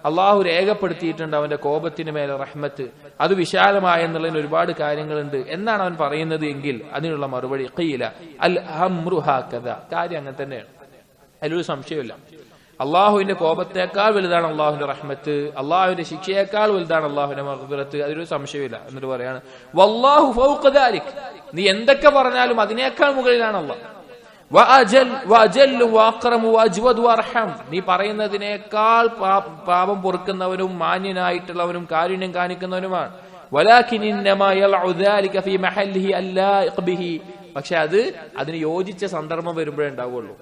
അള്ളാഹു രേഖപ്പെടുത്തിയിട്ടുണ്ട് അവന്റെ കോപത്തിന് മേലെ റഹ്മത്ത്, അത് വിശാലമായ എന്നുള്ളതിന് ഒരുപാട് കാര്യങ്ങളുണ്ട് എന്നാണ് അവൻ പറയുന്നത് എങ്കിൽ അതിനുള്ള മറുപടി ഖീല അൽ അംറു ഹകദ, കാര്യം അങ്ങനെ തന്നെയാണ്, അതിലൊരു സംശയമില്ല. അള്ളാഹുവിന്റെ കോപത്തേക്കാൾ വലുതാണ് അള്ളാഹുവിന്റെ റഹ്മത്ത്, അള്ളാഹുവിന്റെ ശിക്ഷയേക്കാൾ വലുതാണ് അള്ളാഹുവിന്റെ മഗ്ഫിറത്ത്, അതിലൊരു സംശയമില്ല. എന്നിട്ട് പറയാണ് വല്ലാഹു ഫൗഖ ദാലിക്, നീ എന്തൊക്കെ പറഞ്ഞാലും അതിനേക്കാൾ മുകളിലാണ് അള്ളാഹ്. നീ പറയുന്നതിനേക്കാൾ പാപം പൊറുക്കുന്നവനും മാന്യനായിട്ടുള്ളവനും കാരുണ്യം കാണിക്കുന്നവനുമാണ്. പക്ഷെ അതിന് യോജിച്ച സന്ദർഭം വരുമ്പോഴേ ഉണ്ടാവുള്ളൂ.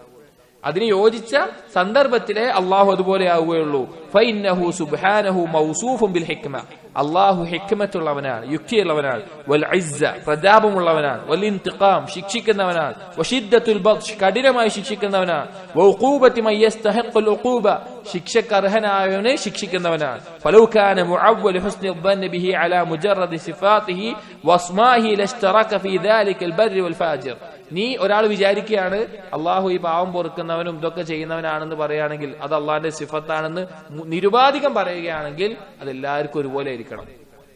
അതിന് യോജിച്ച സന്ദർഭത്തിലെ അള്ളാഹു അതുപോലെ ആവുകയുള്ളൂ. ഫഇന്നഹു സുബ്ഹാനഹു മൗസൂഫുൻ ബിൽ ഹിക്മ, അള്ളാഹു ഹിക്മത്തുള്ളവനാണ്, യുക്തിയുള്ളവനാണ്. വൽ ഇസ്സ, പ്രതാപമുള്ളവനാണ്. വൽ ഇന്തിഖാം, ശിക്ഷിക്കുന്നവനാണ്. വശിദ്ദത്തുൽ ബത്ശ്, കഠിനമായി ശിക്ഷിക്കുന്നവനാണ്. വഉഖൂബത്തി മൻ യസ്തഹിഖുൽ ഉഖൂബ, ശിക്ഷക്ക് അർഹനായവനെ ശിക്ഷിക്കുന്നവനാണ്. ഫലൗ കാന മുഅവ്വൽ ഹുസ്നി الظن به على مجرد صفاته واسمائه لاشترك في ذلك البر والفاجر. നീ ഒരാൾ വിചാരിക്കുകയാണ് അള്ളാഹു ഈ പാവം പൊറുക്കുന്നവനും ഇതൊക്കെ ചെയ്യുന്നവനാണെന്ന് പറയുകയാണെങ്കിൽ അത് അള്ളാഹിന്റെ സിഫത്താണെന്ന് നിരുപാധികം പറയുകയാണെങ്കിൽ അതെല്ലാവർക്കും ഒരുപോലെ ആയിരിക്കണം.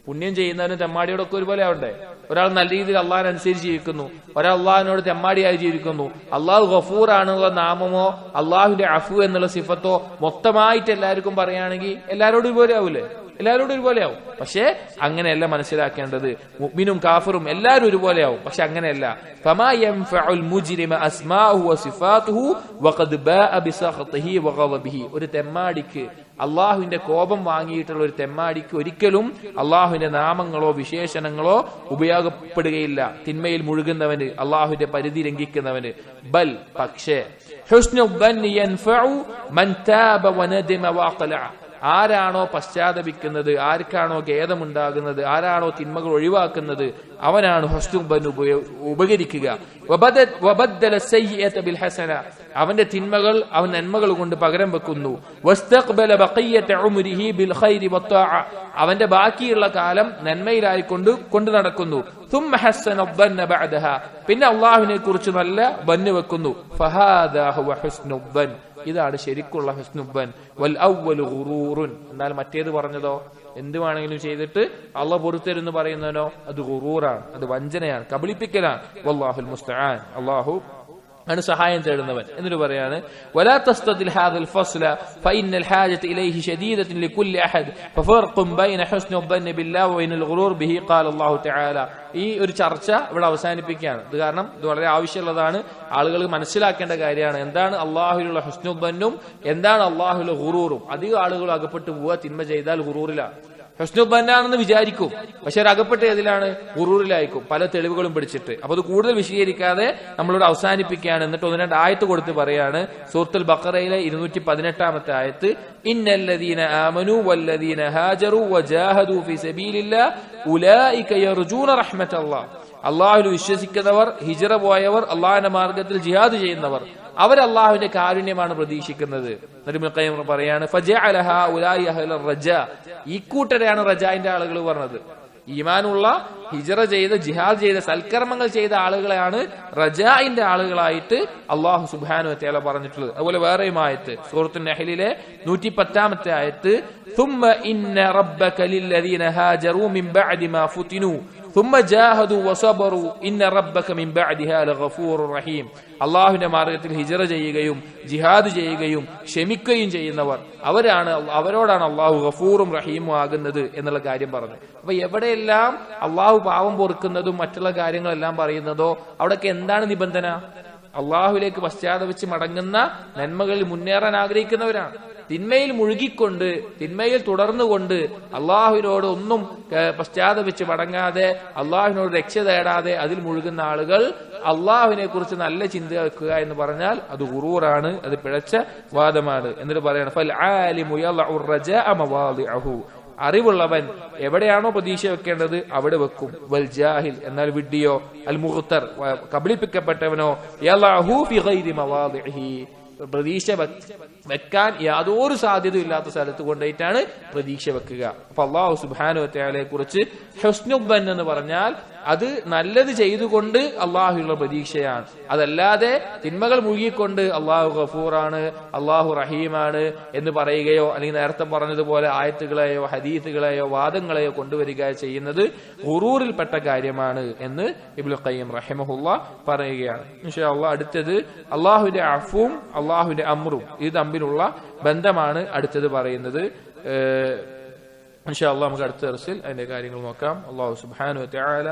പുണ്യം ചെയ്യുന്നവനും തെമ്മാടിയോടൊക്കെ ഒരുപോലെ ആവണ്ടേ? ഒരാൾ നല്ല രീതിയിൽ അള്ളാഹിനനുസരിച്ച് ജീവിക്കുന്നു, ഒരാൾ അള്ളാഹിനോട് തെമ്മാടിയായി ജീവിക്കുന്നു. അള്ളാഹു ഗഫൂർ ആണെന്നുള്ള നാമമോ അള്ളാഹുവിന്റെ അഫു എന്നുള്ള സിഫത്തോ മൊത്തമായിട്ട് എല്ലാവർക്കും പറയുകയാണെങ്കിൽ എല്ലാവരോടും ഒരുപോലെ ആവൂലേ? എല്ലാവരോടും ഒരുപോലെയാവും. പക്ഷെ അങ്ങനെയല്ല മനസ്സിലാക്കേണ്ടത്. മുഅ്മിനും കാഫിറും എല്ലാവരും ഒരുപോലെയാവും. പക്ഷെ അങ്ങനെയല്ല. ഫമാ യൻഫഉൽ മുജ്രിമ അസ്മാഉഹു വസിഫാതുഹു വഖദ് ബാഅ ബിസഖതിഹി വഗളബിഹി. ഒരു തെമ്മാടിക്ക്, അള്ളാഹുവിന്റെ കോപം വാങ്ങിയിട്ടുള്ള ഒരു തെമ്മാടിക്ക് ഒരിക്കലും അള്ളാഹുവിന്റെ നാമങ്ങളോ വിശേഷണങ്ങളോ ഉപയോഗപ്പെടുകയില്ല. തിന്മയിൽ മുഴുകുന്നവന്, അള്ളാഹുവിന്റെ പരിധി ലംഘിക്കുന്നവന്. ബൽ, പക്ഷേ ഹുസ്നുൽ ദന്നി യൻഫഉ മൻ താബ വനദിമ വഖലഅ. ആരാണോ പശ്ചാത്തപിക്കുന്നത്, ആർക്കാണോ ഖേദമുണ്ടാകുന്നത്, ആരാണോ തിന്മകൾ ഒഴിവാക്കുന്നത്, അവനാണ് ഹുസ്നുൽ ദൻ ഉപകരിക്കുക. വബദ്ദല സയ്യിഅത ബിൽ ഹസന, അവന്റെ തിന്മകൾ അവൻ നന്മകൾ കൊണ്ട് പകരം വെക്കുന്നു. വസ്തഖ്ബല ബഖിയത ഉംരിഹി ബിൽ ഖൈരി വത്താഅ, അവന്റെ ബാക്കിയുള്ള കാലം നന്മയിലായിക്കൊണ്ട് നടക്കുന്നു. ثم حسن الظن بعدها, പിന്നെ അല്ലാഹുവിനെ കുറിച്ച് നല്ല ദന്ന് വെക്കുന്നു. ഫഹാദാ ഹുവ ഹുസ്നുൽ ദൻ, ഇതാണ് ശരിക്കുള്ള ഹുസ്നുൽ ദൻ. വൽ അവ്വലു ഗുറൂറുൻ, എന്നാൽ മറ്റേത് പറഞ്ഞതോ എന്ത് വേണമെങ്കിലും ചെയ്തിട്ട് അള്ളാഹ് പൊറുത്തരുന്ന് പറയുന്നവനോ അത് ഗുറൂറാണ്, അത് വഞ്ചനയാണ്, കബളിപ്പിക്കലാണ്. വല്ലാഹുൽ മുസ്തആൻ, അല്ലാഹു ആണ് സഹായം തേടുന്നവൻ. എന്നിട്ട് പറയാണ് ولا تستطيع هذا الفصل فإن الحاجة إليه شديدة لكل أحد ففرق بين حسن الظن بالله وبين الغرور به قال الله تعالى. ഈ ഒരു ചർച്ച ഇവിടെ അവസാനിപ്പിക്കുകയാണ്. ഇത് കാരണം ഇത് വളരെ ആവശ്യമുള്ളതാണ്, ആളുകൾ മനസ്സിലാക്കേണ്ട കാര്യമാണ്. എന്താണ് അള്ളാഹുവിലുള്ള ഹുസ്നുൽ ദന്നും എന്താണ് അള്ളാഹുവിലുള്ള ഗുറൂറും. അധികം ആളുകൾ അകപ്പെട്ടു പോവുക തിന്മ ചെയ്താൽ ഗുറൂറിലാണ്. ഹുസ്നുൽ ദന്നാണെന്ന് വിചാരിക്കും, പക്ഷെ അകപ്പെട്ട് ഏതിലാണ്? ഗുറൂറിലായിരിക്കും, പല തെളിവുകളും പിടിച്ചിട്ട്. അപ്പൊ അത് കൂടുതൽ വിശദീകരിക്കാതെ നമ്മളോട് അവസാനിപ്പിക്കുകയാണ്. എന്നിട്ട് ഒന്ന് രണ്ട് ആയത്ത് കൊടുത്ത് പറയാണ്. സൂറത്തുൽ ബഖറയിലെ 218-ാമത്തെ ആയത്ത്, ഇന്നല്ലദീന ആമനു വല്ലദീന ഹാജറു വജാഹദു ഫീ സബീലില്ലാഹ് ഉലൈക യർജൂന റഹ്മത്തല്ലാഹ്. അള്ളാഹുവിൽ വിശ്വസിക്കുന്നവർ, ഹിജ്റ പോയവർ, അള്ളാഹിന്റെ മാർഗത്തിൽ ജിഹാദ് ചെയ്യുന്നവർ, അവർ അള്ളാഹുവിന്റെ കാരുണ്യമാണ് പ്രതീക്ഷിക്കുന്നത്. പറയാണ് ഫജഅലഹാ ഉലൈക അഹ്ലർ റജാ, ഈ കൂട്ടരെയാണ് റജാന്റെ ആളുകൾ പറഞ്ഞത്. ഈമാനുള്ള, ഹിജ്റ ചെയ്ത, ജിഹാദ് ചെയ്ത, സൽക്കർമ്മങ്ങൾ ചെയ്ത ആളുകളെയാണ് റജാഇന്റെ ആളുകളായിട്ട് അള്ളാഹു സുബ്ഹാനഹു വ തആല പറഞ്ഞിട്ടുള്ളത്. അതുപോലെ വേറെയും ആയത്ത് സൂറത്തുൻ നഹ്ലിലെ 110-ാമത്തെ ആയത്ത്, ثم إن ربك للذين هاجروا من بعد ما فتنوا ثم جاهدوا وصبروا إن ربك من بعدها لغفور رحيم. അള്ളാഹുവിന്റെ മാർഗത്തിൽ ഹിജ്റ ചെയ്യുകയും ജിഹാദ് ചെയ്യുകയും ക്ഷമിക്കുകയും ചെയ്യുന്നവർ അവരോടാണ് അള്ളാഹു ഗഫൂറും റഹീമും ആകുന്നത് എന്നുള്ള കാര്യം പറഞ്ഞു. അപ്പൊ എവിടെയെല്ലാം അള്ളാഹു പാവം പൊറുക്കുന്നതും മറ്റുള്ള കാര്യങ്ങളെല്ലാം പറയുന്നതോ അവിടെയൊക്കെ എന്താണ് നിബന്ധന? അള്ളാഹുവിലേക്ക് പശ്ചാത്തപിച്ച് മടങ്ങുന്ന, നന്മകളിൽ മുന്നേറാൻ ആഗ്രഹിക്കുന്നവരാണ്. തിന്മയിൽ മുഴുകിക്കൊണ്ട്, തിന്മയിൽ തുടർന്നുകൊണ്ട് അള്ളാഹുവിനോട് ഒന്നും പശ്ചാത്തപിച്ച് മടങ്ങാതെ, അള്ളാഹുവിനോട് രക്ഷ തേടാതെ അതിൽ മുഴുകുന്ന ആളുകൾ അള്ളാഹുവിനെ കുറിച്ച് നല്ല ചിന്ത വെക്കുക എന്ന് പറഞ്ഞാൽ അത് ഗുറൂറാണ്, അത് പിഴച്ച വാദമാണ്. എന്നിട്ട് പറയണം ഫൽ ആലിമു യളഉ റജാഅ മവാദിഅഹു, അറിവുള്ളവൻ എവിടെയാണോ പ്രതീക്ഷ വെക്കേണ്ടത് അവിടെ വെക്കും. വൽ ജാഹിൽ, എന്നാൽ വിഡ്ഢിയോ, അൽ മുഖ്തർ, കബളിപ്പിക്കപ്പെട്ടവനോ, യളഉ ഫി ഗൈരി മവാദിഇഹി, പ്രതീക്ഷ വെക്കാൻ യാതൊരു സാധ്യതയും ഇല്ലാത്ത സ്ഥലത്ത് കൊണ്ടായിട്ടാണ് പ്രതീക്ഷ വെക്കുക. അപ്പൊ അല്ലാഹു സുബ്ഹാനഹു വ തആലയെ കുറിച്ച് ഹുസ്നുൽ ദൻ എന്ന് പറഞ്ഞാൽ അത് നല്ലത് ചെയ്തുകൊണ്ട് അള്ളാഹുള്ള പ്രതീക്ഷയാണ്. അതല്ലാതെ തിന്മകൾ മുഴുകിക്കൊണ്ട് അള്ളാഹു ഗഫൂറാണ്, അള്ളാഹു റഹീമാണ് എന്ന് പറയുകയോ അല്ലെങ്കിൽ നേരത്തെ പറഞ്ഞതുപോലെ ആയത്തുകളെയോ ഹദീസുകളെയോ വാദങ്ങളെയോ കൊണ്ടുവരിക ചെയ്യുന്നത് ഗുറൂറിൽപ്പെട്ട കാര്യമാണ് എന്ന് ഇബ്നുൽ ഖയ്യിം റഹിമഹുല്ലാഹ് പറയുകയാണ്. ഇൻഷാ അല്ലാഹ് അടുത്തത് അള്ളാഹുവിന്റെ അഫ്വും അള്ളാഹുവിന്റെ അമ്രും ഇത് തമ്മിലുള്ള ബന്ധമാണ് അടുത്തത് പറയുന്നത്. ഇൻഷാ അല്ലാഹ് നമുക്ക് അടുത്ത ദർസിൽ അതിന്റെ കാര്യങ്ങൾ നോക്കാം. അല്ലാഹു സുബ്ഹാനഹു വ തആല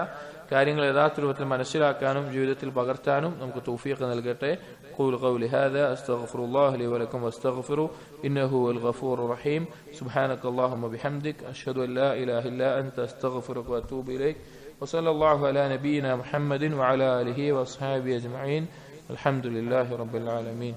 കാര്യങ്ങൾ യഥാർത്ഥ രൂപത്തിൽ മനസ്സിലാക്കാനും ജീവിതത്തിൽ പകർത്താനും നമുക്ക് തൗഫീഖ് നൽകട്ടെ. ഖൂലു ഖൗലി ഹാദാ അസ്തഗ്ഫിറുല്ലാഹ ലി വലക്കും വസ്തഗ്ഫിറു ഇന്നഹു വൽ ഗഫൂറുർ റഹീം. സുബ്ഹാനകല്ലാഹുമ്മ ബിഹംദിക് അഷ്ഹദു അൻ ലാ ഇലാഹ ഇല്ലാ അൻത അസ്തഗ്ഫിറുക വഅതൂബു ഇലൈക്. വസല്ലല്ലാഹു അലാ നബിയിനാ മുഹമ്മദിൻ വഅലാ ആലിഹി വഅസ്ഹാബിഹി അജ്മഈൻ. അൽഹംദുലില്ലാഹി റബ്ബിൽ ആലമീൻ.